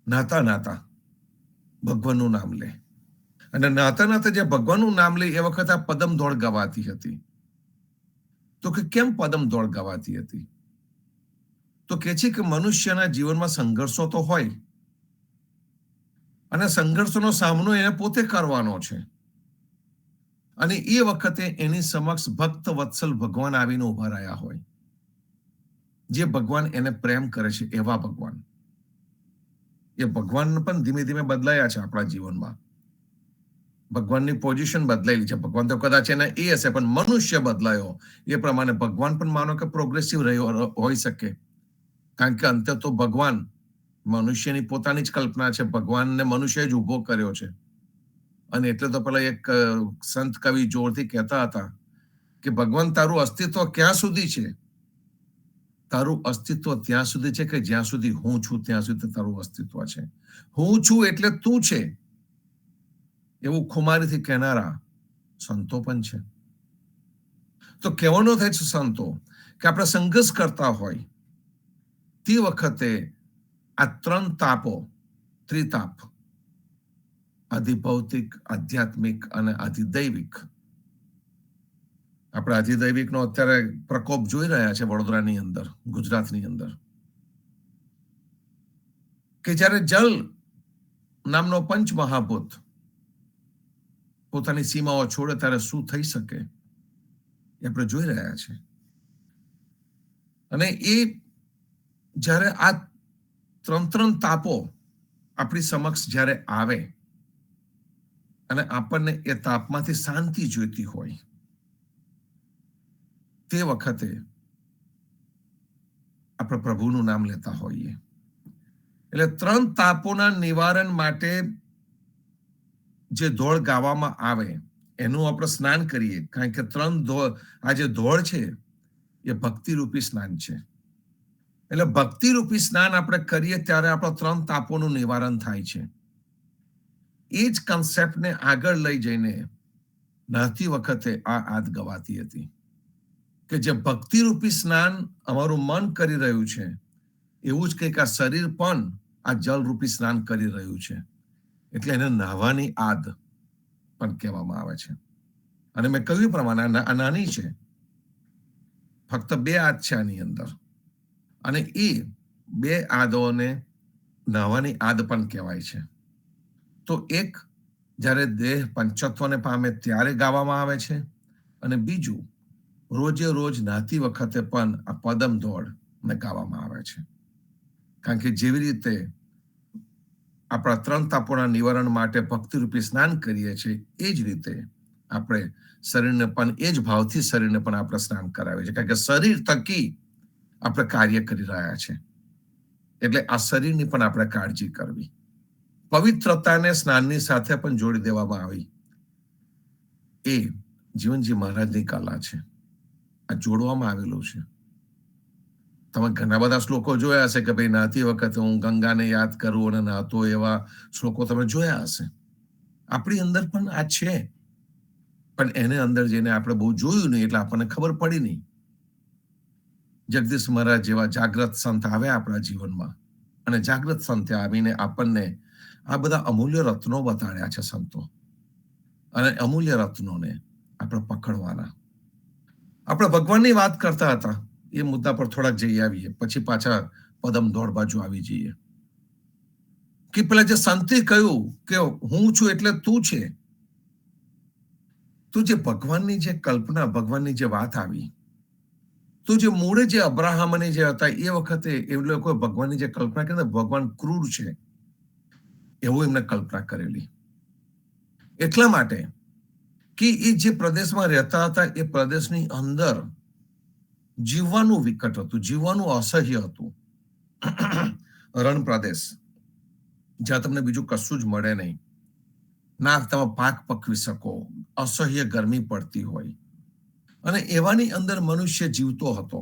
નાતા નાતા ભગવાનનું નામ લે, અને નાતા નાતા જે ભગવાનનું નામ લે એ વખતે આ પદમ દોડ ગવાતી હતી. તો કે કેમ પદમ દોડ ગવાતી હતી? તો કે છે કે મનુષ્યના જીવનમાં સંઘર્ષો તો હોય, અને સંઘર્ષોનો સામનો એને પોતે કરવાનો છે. અને એ વખતે એની સમક્ષ ભક્ત વત્સલ ભગવાન આવીને ઉભા રહ્યા હોય, જે ભગવાન એને પ્રેમ કરે છે એવા ભગવાન. એ ભગવાન પણ ધીમે ધીમે બદલાયા છે આપણા જીવનમાં. ભગવાનની પોઝિશન બદલાયેલી છે. ભગવાન તો કદાચ એને એ હશે, પણ મનુષ્ય બદલાયો એ પ્રમાણે ભગવાન પણ માનો કે પ્રોગ્રેસિવ રહ્યો હોઈ શકે, કારણ કે અંતે તો ભગવાન મનુષ્યની પોતાની જ કલ્પના છે. ભગવાનને મનુષ્ય જ ઉભો કર્યો છે. અને એટલે તો પેલા એક સંત કવિ જોરથી કહેતા હતા કે ભગવાન તારું અસ્તિત્વ ક્યાં સુધી છે? તારું અસ્તિત્વ ત્યાં સુધી છે કે જ્યાં સુધી હું છું ત્યાં સુધી તારું અસ્તિત્વ છે. હું છું એટલે તું છે એવું ખુમારીથી કહેનારા સંતો પણ છે. તો કહેવાનો થાય છે સંતો કે આપણે સંઘર્ષ કરતા હોય તે વખતે આ ત્રણ તાપો, ત્રિતાપ, આધિભૌતિક, આધ્યાત્મિક અને આધિદૈવિક, આપણે અધિદૈવિકનો અત્યારે પ્રકોપ જોઈ રહ્યા છે વડોદરાની અંદર, ગુજરાતની અંદર, કે જ્યારે જલ નામનો પંચ મહાભૂત પોતાની સીમાઓ છોડે ત્યારે શું થઈ શકે એ આપણે જોઈ રહ્યા છે. અને એ જ્યારે આ ત્રણ તાપો આપણી સમક્ષ જ્યારે આવે અને આપણને એ તાપમાંથી શાંતિ જોઈતી હોય, તે વખતે આપણે પ્રભુનું નામ લેતા હોઈએ. એટલે 3 તાપોના નિવારણ માટે જે દોડ ગાવામાં આવે એનું આપણે સ્નાન કરીએ, કારણ કે 3 દોડ, આ જે દોડ છે એ ભક્તિરૂપી સ્નાન છે. એટલે ભક્તિરૂપી સ્નાન આપણે કરીએ ત્યારે આપણા 3 તાપોનું નિવારણ થાય છે. એ જ કન્સેપ્ટને આગળ લઈ જઈને નહાતી વખતે આ આદ ગવાતી હતી કે જે ભક્તિરૂપી સ્નાન અમારું મન કરી રહ્યું છે, એવું જ કંઈક આ શરીર પણ આ જલરૂપી સ્નાન કરી રહ્યું છે. એટલે એને નહાવાની આદ પણ કહેવામાં આવે છે. અને મેં કહ્યું પ્રમાણે આ નાની છે, ફક્ત 2 આદ છે આની અંદર, અને એ 2 આદોને નહાવાની આદ પણ કહેવાય છે. તો એક જ્યારે દેહ પંચત્વને પામે ત્યારે ગાવામાં આવે છે, અને બીજું રોજે રોજ નહાતી વખતે પણ આ પદમ દોડને ગાવામાં આવે છે. કારણ કે જેવી રીતે આપણા 3 તાપોના નિવારણ માટે ભક્તિરૂપી સ્નાન કરીએ છીએ, એ જ રીતે આપણે શરીરને પણ એ જ ભાવથી શરીરને પણ આપણે સ્નાન કરાવીએ છીએ. કારણ કે શરીર થકી આપણે કાર્ય કરી રહ્યા છે, એટલે આ શરીરની પણ આપણે કાળજી કરવી. પવિત્રતાને સ્નાનની સાથે પણ જોડી દેવામાં આવી. એ જીવનજી મહારાજની કલા છે, આ જોડવામાં આવેલું છે. તમે ઘણા બધા શ્લોકો જોયા હશે કે ભાઈ નહાતી વખતે હું ગંગાને યાદ કરું અને નહાતો, એવા શ્લોકો તમે જોયા હશે. આપણી અંદર પણ આ છે, પણ એને અંદર જઈને આપણે બહુ જોયું નહીં, એટલે આપણને ખબર પડી નહીં. જગદીશ મહારાજ જેવા જાગ્રત સંત આવ્યા આપણા જીવનમાં, અને જાગ્રત સંતે આવીને આપણને આ બધા અમૂલ્ય રત્નો બતાડ્યા છે સંતો. અને અમૂલ્ય રત્નોને આપણે પકડવાના. આપણે ભગવાનની વાત કરતા હતા, એ મુદ્દા પર થોડાક જઈ આવીએ, પછી પાછા પદમ દોડ બાજુ આવી જઈએ. કે પેલા જે સંતે કહ્યું કે હું છું એટલે તું છે, તો જે ભગવાનની જે કલ્પના, ભગવાનની જે વાત આવી, તો જે મૂળે જે અબ્રાહમને જે હતા એ વખતે એ લોકોએ ભગવાનની જે કલ્પના કરી, ભગવાન ક્રૂર છે એવું એમને કલ્પના કરેલી. એટલા માટે કે એ જે પ્રદેશમાં રહેતા હતા એ પ્રદેશની અંદર જીવવાનું વિકટ હતું, જીવવાનું અસહ્ય હતું. રણ પ્રદેશ, જ્યાં તમને બીજું કશું જ મળે નહીં, ના તમે પાક પકવી શકો, અસહ્ય ગરમી પડતી હોય, અને એવાની અંદર મનુષ્ય જીવતો હતો.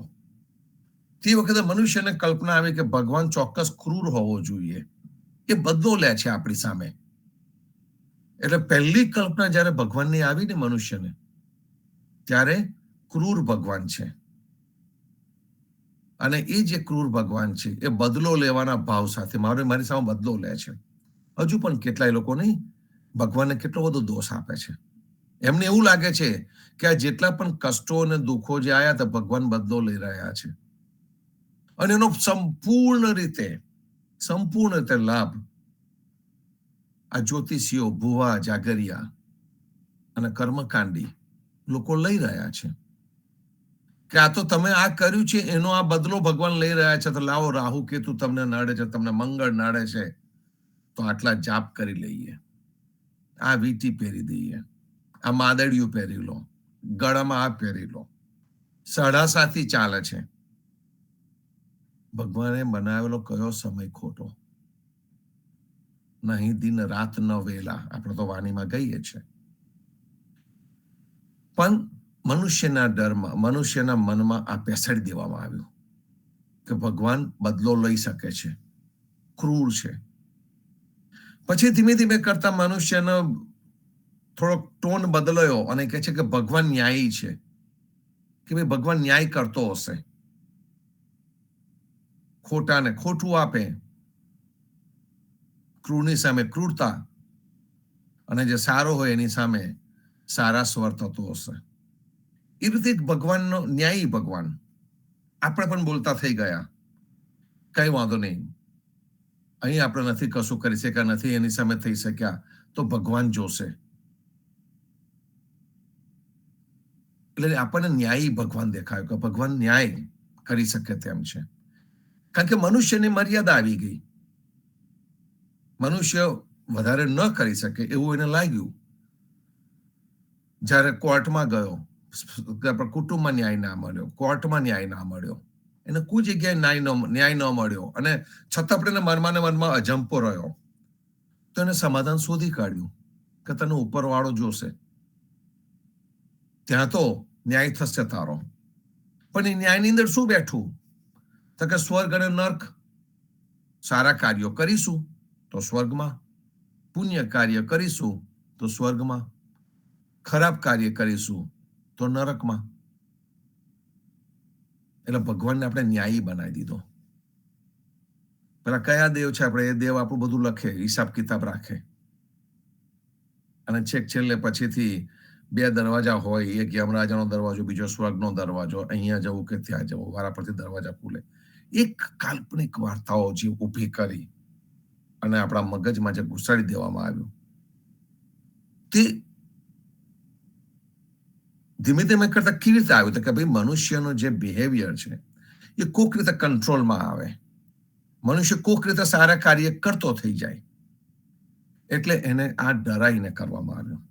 તે વખતે મનુષ્યને કલ્પના આવી કે ભગવાન ચોક્કસ ક્રૂર હોવો જોઈએ, એ બદલો લે છે આપણી સામે. એટલે પહેલી કલ્પના જ્યારે ભગવાનની આવી ને મનુષ્યને, ત્યારે ક્રૂર ભગવાન છે. અને એ જે ક્રૂર ભગવાન છે એ બદલો લેવાના ભાવ સાથે મારી સામે બદલો લે છે. હજુ પણ કેટલાય લોકો નહીં ભગવાનને કેટલો બધો દોષ આપે છે. એમને એવું લાગે છે કે આ જેટલા પણ કષ્ટો અને દુઃખો જે આવ્યા હતા, ભગવાન બદલો લઈ રહ્યા છે, અને એનો સંપૂર્ણ રીતે લાભ આ જ્યોતિષીઓ, ભુવા, જાગરિયા અને કર્મકાંડી લોકો લઈ રહ્યા છે. કે આ તો તમે આ કર્યું છે એનો આ બદલો ભગવાન લઈ રહ્યા છે, તો લાવો રાહુ કેતુ તમને નડે છે, તમને મંગળ નડે છે, તો આટલા જાપ કરી લઈએ, આ વીટી પહેરી દઈએ, આ માદડિયું પહેરી લો, ગળામાં આ પહેરી લો. સાડાસાતી ચાલે છે. ભગવાને બનાવેલો કયો સમય ખોટો? નહીં દિન રાત ન વેલા, આપણે તો વાણીમાં કહીએ છીએ. પણ મનુષ્યના ડરમાં, મનુષ્યના મનમાં આ બેસાડી દેવામાં આવ્યું કે ભગવાન બદલો લઈ શકે છે, ક્રૂર છે. પછી ધીમે ધીમે કરતા મનુષ્યનો થોડોક ટોન બદલાયો અને કહે છે કે ભગવાન ન્યાયી છે, કે ભાઈ ભગવાન ન્યાય કરતો હશે, ખોટાને ખોટું આપે, ક્રૂરની સામે ક્રૂરતા, અને જે સારો હોય એની સામે સારા સ્વર થતો હશે. એ રીતે એક ભગવાનનો ન્યાયી ભગવાન. આપણે પણ બોલતા થઈ ગયા, કઈ વાંધો નહીં, અહીં આપણે નથી કશું કરી શક્યા, નથી એની સામે થઈ શક્યા, તો ભગવાન જોશે. એટલે આપણને ન્યાયી ભગવાન દેખાયો કે ભગવાન ન્યાય કરી શકે તેમ છે. કારણ કે મનુષ્યની મર્યાદા આવી ગઈ. મનુષ્ય વધારે ન કરી શકે એવું એને લાગ્યું. જ્યારે કોર્ટમાં ગયો, કુટુંબમાં ન્યાય ના મળ્યો, કોર્ટમાં ન્યાય ના મળ્યો, એને કોઈ જગ્યાએ ન્યાય ન મળ્યો, અને છતાં પણ એને મનમાં ને મનમાં અજંપો રહ્યો, તો એને સમાધાન શોધી કાઢ્યું કે તને ઉપરવાળો જોશે, ત્યાં તો ન્યાય થશે તારો. પણ એ ન્યાયની અંદર શું બેઠું? તો કે સ્વર્ગ અને નર્ક. સારા કાર્યો કરીશું તો સ્વર્ગમાં, પુણ્ય કાર્ય કરીશું તો સ્વર્ગમાં, ખરાબ કાર્ય કરીશું તો નરકમાં. એટલે ભગવાનને આપણે ન્યાયી બનાવી દીધો. પેલા કયા દેવ છે આપણે, એ દેવ આપણું બધું લખે, હિસાબ કિતાબ રાખે, અને છેક છેલ્લે પછીથી 2 દરવાજા હોય, એક યમરાજાનો દરવાજો, બીજો સ્વર્ગનો દરવાજો, અહીંયા જવું કે ત્યાં જવું, વારા પરથી દરવાજા ખુલે. એક કાલ્પનિક વાર્તાઓ જે ઊભી કરી અને આપણા મગજમાં જે ઘુસાડી દેવામાં આવ્યું, તે ધીમે ધીમે કરતા કેવી રીતે આવ્યું? તો કે ભાઈ મનુષ્યનો જે બિહેવિયર છે એ કોઈક રીતે કંટ્રોલમાં આવે, મનુષ્ય કોઈક રીતે સારા કાર્ય કરતો થઈ જાય. એટલે એને આ ડરાઈને કરવામાં આવ્યો,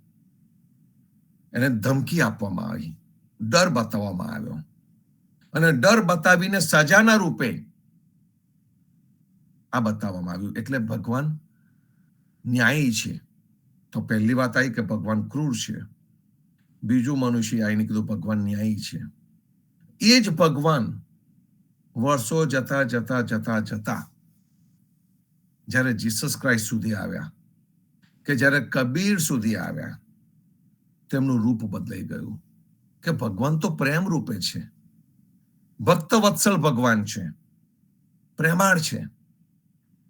એને ધમકી આપવામાં આવી, ડર બતાવવામાં આવ્યો, અને ડર બતાવીને સજાના રૂપે આ બતાવવામાં આવ્યું. એટલે ભગવાન ન્યાયી છે. તો પહેલી વાત આવી કે ભગવાન ક્રૂર છે. બીજું મનુષ્ય આવીને કીધું ભગવાન ન્યાયી છે. એ જ ભગવાન વર્ષો જતા જતા જતા જતા જ્યારે જીસસ ક્રાઇસ્ટ સુધી આવ્યા, કે જ્યારે કબીર સુધી આવ્યા, તેમનું રૂપ બદલાઈ ગયું. કે ભગવાન તો પ્રેમ રૂપે છે, ભક્ત વત્સલ ભગવાન છે, પ્રેમાળ છે.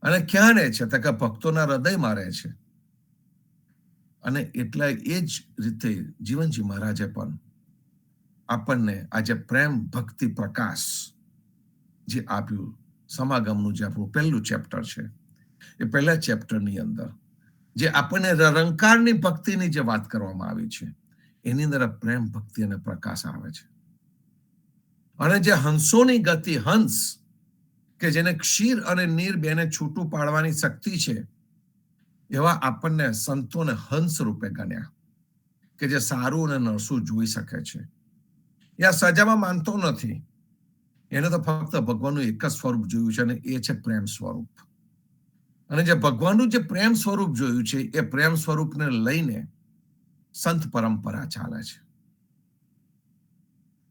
અને ક્યાં રહે છે? તો કે ભક્તોના હૃદયમાં રહે છે. અને એટલા એ જ રીતે જીવનજી મહારાજે પણ આપણને આજે પ્રેમ ભક્તિ પ્રકાશ જે આપ્યું, સમાગમનું જે આપણું પહેલું ચેપ્ટર છે, એ પહેલા ચેપ્ટરની અંદર જે આપણને રંકારની ભક્તિની જે વાત કરવામાં આવી છે, એની અંદર પ્રેમ ભક્તિ અને પ્રકાશ આવે છે. અને જે હંસોની ગતિ, હંસ કે જેને ક્ષીર અને નીર બેને છૂટું પાડવાની શક્તિ છે, એવા આપણને સંતોને હંસ રૂપે ગણ્યા, કે જે સારું અને નરસું જોઈ શકે છે. એ આ સજામાં માનતો નથી, એને તો ફક્ત ભગવાનનું એક જ સ્વરૂપ જોયું છે, અને એ છે પ્રેમ સ્વરૂપ. અને જે ભગવાનનું જે પ્રેમ સ્વરૂપ જોયું છે, એ પ્રેમ સ્વરૂપને લઈને સંત પરંપરા ચાલે છે.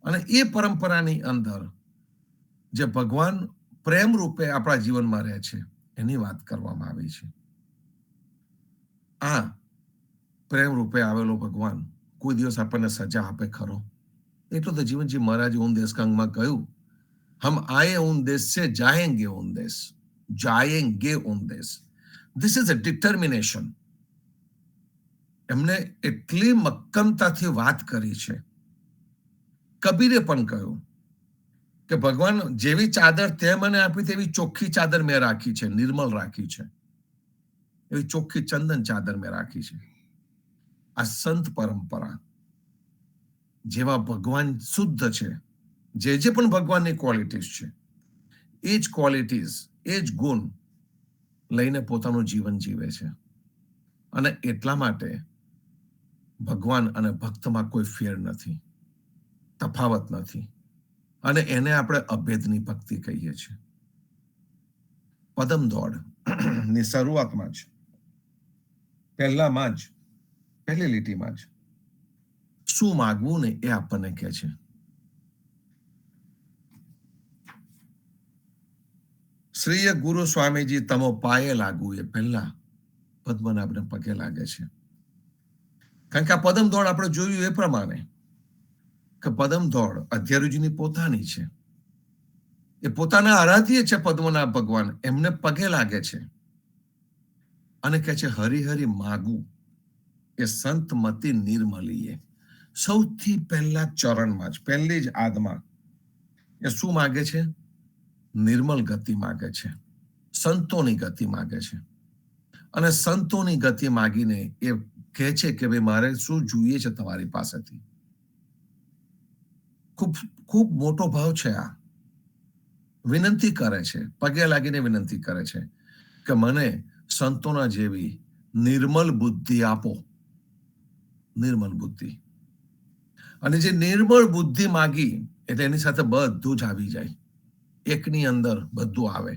અને એ પરંપરાની અંદર જે ભગવાન પ્રેમ રૂપે આપણા જીવનમાં રહે છે, એની વાત કરવામાં આવી છે. આ પ્રેમ રૂપે આવેલો ભગવાન કોઈ દિવસ આપણને સજા આપે ખરો? એટલું તો જીવનજી મહારાજે ઉન દેશ કંગમાં કહ્યું, હમ આયે ઉન દેશ સે જાયેંગે ઉન દેશ, જાયેંગે ઉન દેશ. This is a determination. એમને એટલી મક્કમતાથી વાત કરી છે. કબીરે પણ કહ્યું કે ભગવાન જેવી ચાદર તે મને આપી, તેવી ચોખ્ખી ચાદર મેં રાખી છે, નિર્મલ રાખી છે, એવી ચોખ્ખી ચંદન ચાદર મેં રાખી છે. આ સંત પરંપરા જેવા ભગવાન શુદ્ધ છે, જે પણ ભગવાનની ક્વોલિટીઝ છે, એ જ ક્વોલિટીઝ, એ જ ગુણ લઈને પોતાનું જીવન જીવે છે. અને એટલા માટે ભગવાન અને ભક્તમાં કોઈ ફેર નથી, તફાવત નથી. અને એને આપણે અભેદની ભક્તિ કહીએ છીએ. પદમ દોડ ની શરૂઆતમાં જ, પહેલી લીટીમાં જ શું માગવું ને એ આપણને કહે છે. શ્રીય ગુરુ સ્વામીજી તમો પાયે લાગુ, એ પહેલા પદ્મનાભને પગે લાગે છે. કારણ કે આ પદમ દોડ આપણે જોયું એ પ્રમાણે કે પદમ દોડ અધ્યારુજીની પોતાની છે, એ પોતાના આરાધ્ય છે પદ્મનાભ ભગવાન, એમને પગે લાગે છે અને કહે છે હરિહરિ માગું, એ સંત મતિ નિર્મલીએ. સૌથી પહેલા ચરણમાં જ, પહેલી જ આદમાં એ શું માગે છે? નિર્મલ ગતિ માગે છે, સંતોની ગતિ માગે છે. અને સંતોની ગતિ માગીને એ કહે છે કે ભાઈ મારે શું જોઈએ છે તમારી પાસેથી. ખૂબ ખૂબ મોટો ભાવ છે આ. વિનંતી કરે છે, પગે લાગીને વિનંતી કરે છે કે મને સંતોના જેવી નિર્મલ બુદ્ધિ આપો. નિર્મલ બુદ્ધિ. અને જે નિર્મળ બુદ્ધિ માગી એટલે એની સાથે બધું જ આવી જાય. એકની અંદર બધું આવે.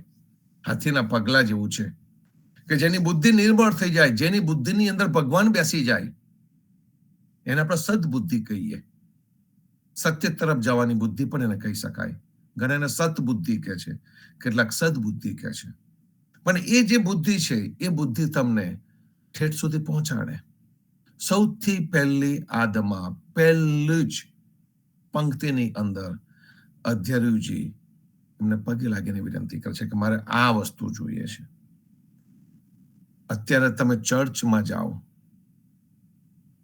હાથીના પગલા જેવું છે કે જેની બુદ્ધિ નિર્મળ થઈ જાય, જેની બુદ્ધિની અંદર ભગવાન બેસી જાય, એને આપણે સદબુદ્ધિ કહીએ. સત્ય તરફ જવાની બુદ્ધિ પણ એને કહી શકાય. ઘણા એને સદબુદ્ધિ કહે છે, કેટલાક સદબુદ્ધિ કહે છે. પણ એ જે બુદ્ધિ છે એ બુદ્ધિ તમને ઠેઠ સુધી પહોંચાડે. સૌથી પહેલી આદમાં પહેલી જ પંક્તિની અંદર અધ્યરુજી એમને પગે લાગીને વિનંતી કરે છે કે મારે આ વસ્તુ જોઈએ છે. અત્યારે તમે ચર્ચમાં જાઓ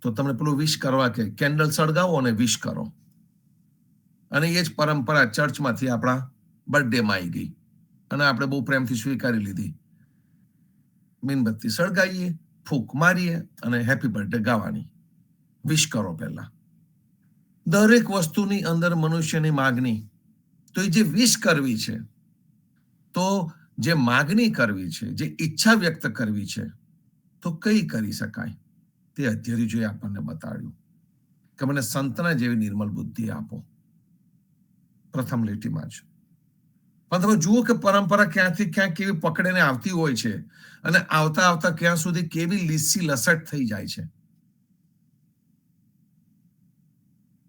તો તમને પેલું વિશ કરવા કે કેન્ડલ સળગાવો અને વિશ કરો. અને એ જ પરંપરા ચર્ચમાંથી આપણા બર્થડેમાં આવી ગઈ અને આપણે બહુ પ્રેમથી સ્વીકારી લીધી. મીણબત્તી સળગાવીએ, ફૂંક મારીએ અને હેપી બર્થડે ગાવાની. વિશ કરો પહેલા. દરેક વસ્તુની અંદર મનુષ્યની માગણી. તો એ જે વિશ કરવી છે, તો જે માગણી કરવી છે, જે ઈચ્છા વ્યક્ત કરવી છે, તો કઈ કરી શકાય? તે અધ્યરીજોએ આપણને બતાડ્યું કે મને સંતના જેવી નિર્મલ બુદ્ધિ આપો. પ્રથમ લીટીમાં જ. પણ તમે જુઓ કે પરંપરા ક્યાંથી ક્યાં કેવી પકડીને આવતી હોય છે અને આવતા આવતા ક્યાં સુધી કેવી લીસી લસટ થઈ જાય છે.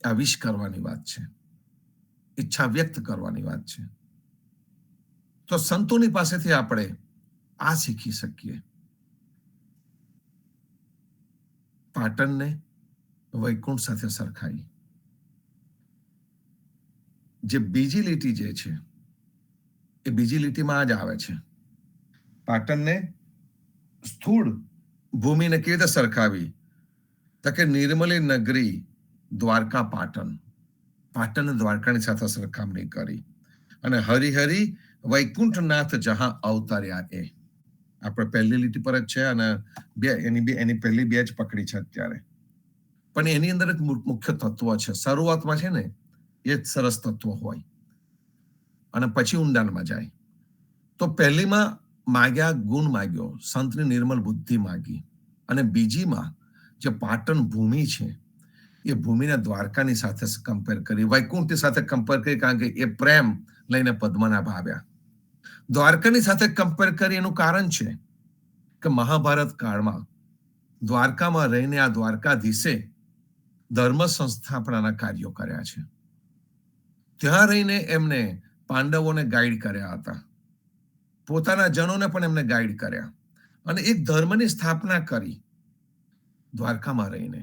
આ વિશ કરવાની વાત છે, ઈચ્છા વ્યક્ત કરવાની વાત છે. તો સંતોની પાસેથી આપણે આ શીખી શકીએ. પાટણને વૈકુંઠ સાથે સરખાઈ. જે બીજી લીટી જે છે એ બીજી લીટીમાં જ આવે છે. પાટણને સ્થૂળ ભૂમિને કેવી રીતે સરખાવી? તો કે નિર્મલી નગરી દ્વારકા પાટણ. પાટણ દ્વારકાની સાથે સરખામણી કરી. અને હરિહરિ વૈકુંઠનાથ જહાં અવતાર્યા એ. આપણે પહેલી લીટી પર જ છે અને એની પહેલી બે જ પકડી છે અત્યારે. પણ એની અંદર એક મુખ્ય તત્વ છે. શરૂઆતમાં છે ને એ જ સરસ તત્વ હોય અને પછી ઊંડાણમાં જાય. તો પહેલીમાં માગ્યા ગુણ માગ્યો, સંતની નિર્મલ બુદ્ધિ માગી. અને બીજીમાં જે પાટણ ભૂમિ છે એ ભૂમિને દ્વારકાની સાથે કમ્પેર કરી, વૈકુંઠની સાથે કમ્પેર કરી, કારણ કે એ પ્રેમ લઈને પદ્મનાભ આવ્યા. દ્વારકાની સાથે કમ્પેર કરી એનું કારણ છે કે મહાભારત કાળમાં દ્વારકામાં રહીને આ દ્વારકાધીશે ધર્મ સંસ્થાપનાના કાર્યો કર્યા છે. ત્યાં રહીને એમને પાંડવોને ગાઈડ કર્યા હતા, પોતાના જનોને પણ એમને ગાઈડ કર્યા અને એક ધર્મની સ્થાપના કરી દ્વારકામાં રહીને.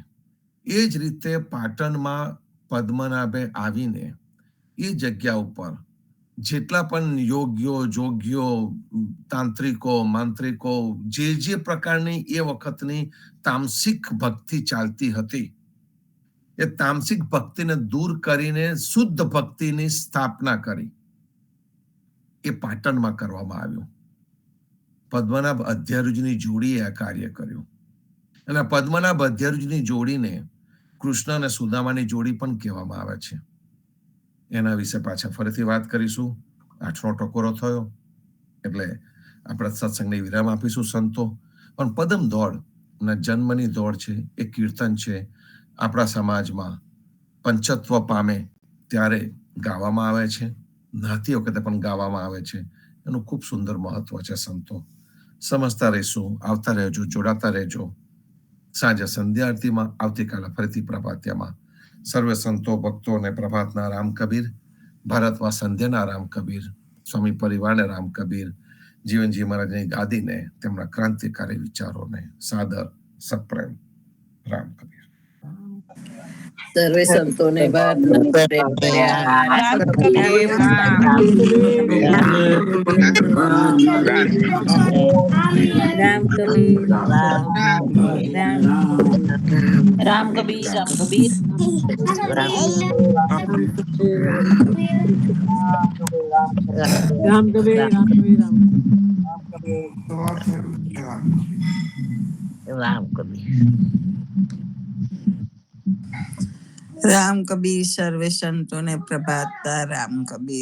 એ જ રીતે પાટણમાં પદ્મનાભે આવીને એ જગ્યા ઉપર જેટલા પણ યોગ્યો, જોગ્યો, તાંત્રિકો, માંત્રિકો, જે પ્રકારની એ વખતની તામસિક ભક્તિ ચાલતી હતી, એ તામસિક ભક્તિને દૂર કરીને શુદ્ધ ભક્તિની સ્થાપના કરી. એ પાટણમાં કરવામાં આવ્યું. પદ્મનાભ અધ્યરુજની જોડીએ આ કાર્ય કર્યું. અને પદ્મનાભ અધ્યરુજની જોડીને કૃષ્ણ અને સુદામાની જોડી પણ કહેવામાં આવે છે. એના વિશે પાછા ફરીથી વાત કરીશું. 8નો ટકોરો થયો એટલે આપણે સત્સંગને વિરામ આપીશું. સંતો પણ પદમ દોડ ના જન્મની દોડ છે, એ કીર્તન છે. આપણા સમાજમાં પંચત્વ પામે ત્યારે ગાવામાં આવે છે, નહાતી વખતે પણ ગાવામાં આવે છે. એનું ખૂબ સુંદર મહત્વ છે. સંતો સમજતા રહીશું. આવતા રહેજો, જોડાતા રહેજો. સાંજે સંધ્યા આરતીમાં, આવતીકાલે ફરીથી પ્રભાત્યામાં. સર્વે સંતો ભક્તો અને પ્રભાતના રામ કબીર, ભારતમાં સંધ્યાના રામ કબીર, સ્વામી પરિવારને રામ કબીર, જીવનજી મહારાજની ગાદીને, તેમના ક્રાંતિકારી વિચારોને સાદર સપ્રેમ રામ કબીર. સર્વે સંતોને ભારતના પ્રેમ ભર્યા રામ રામ કબીર, રામ કબીર રામ રામ રામ કબીર રામ કબીર રામ રામ કબીર રામ કબીર રામ રામ કબીર રામ કબીર સર્વે સંતોને પ્રભાતતા રામ કબીર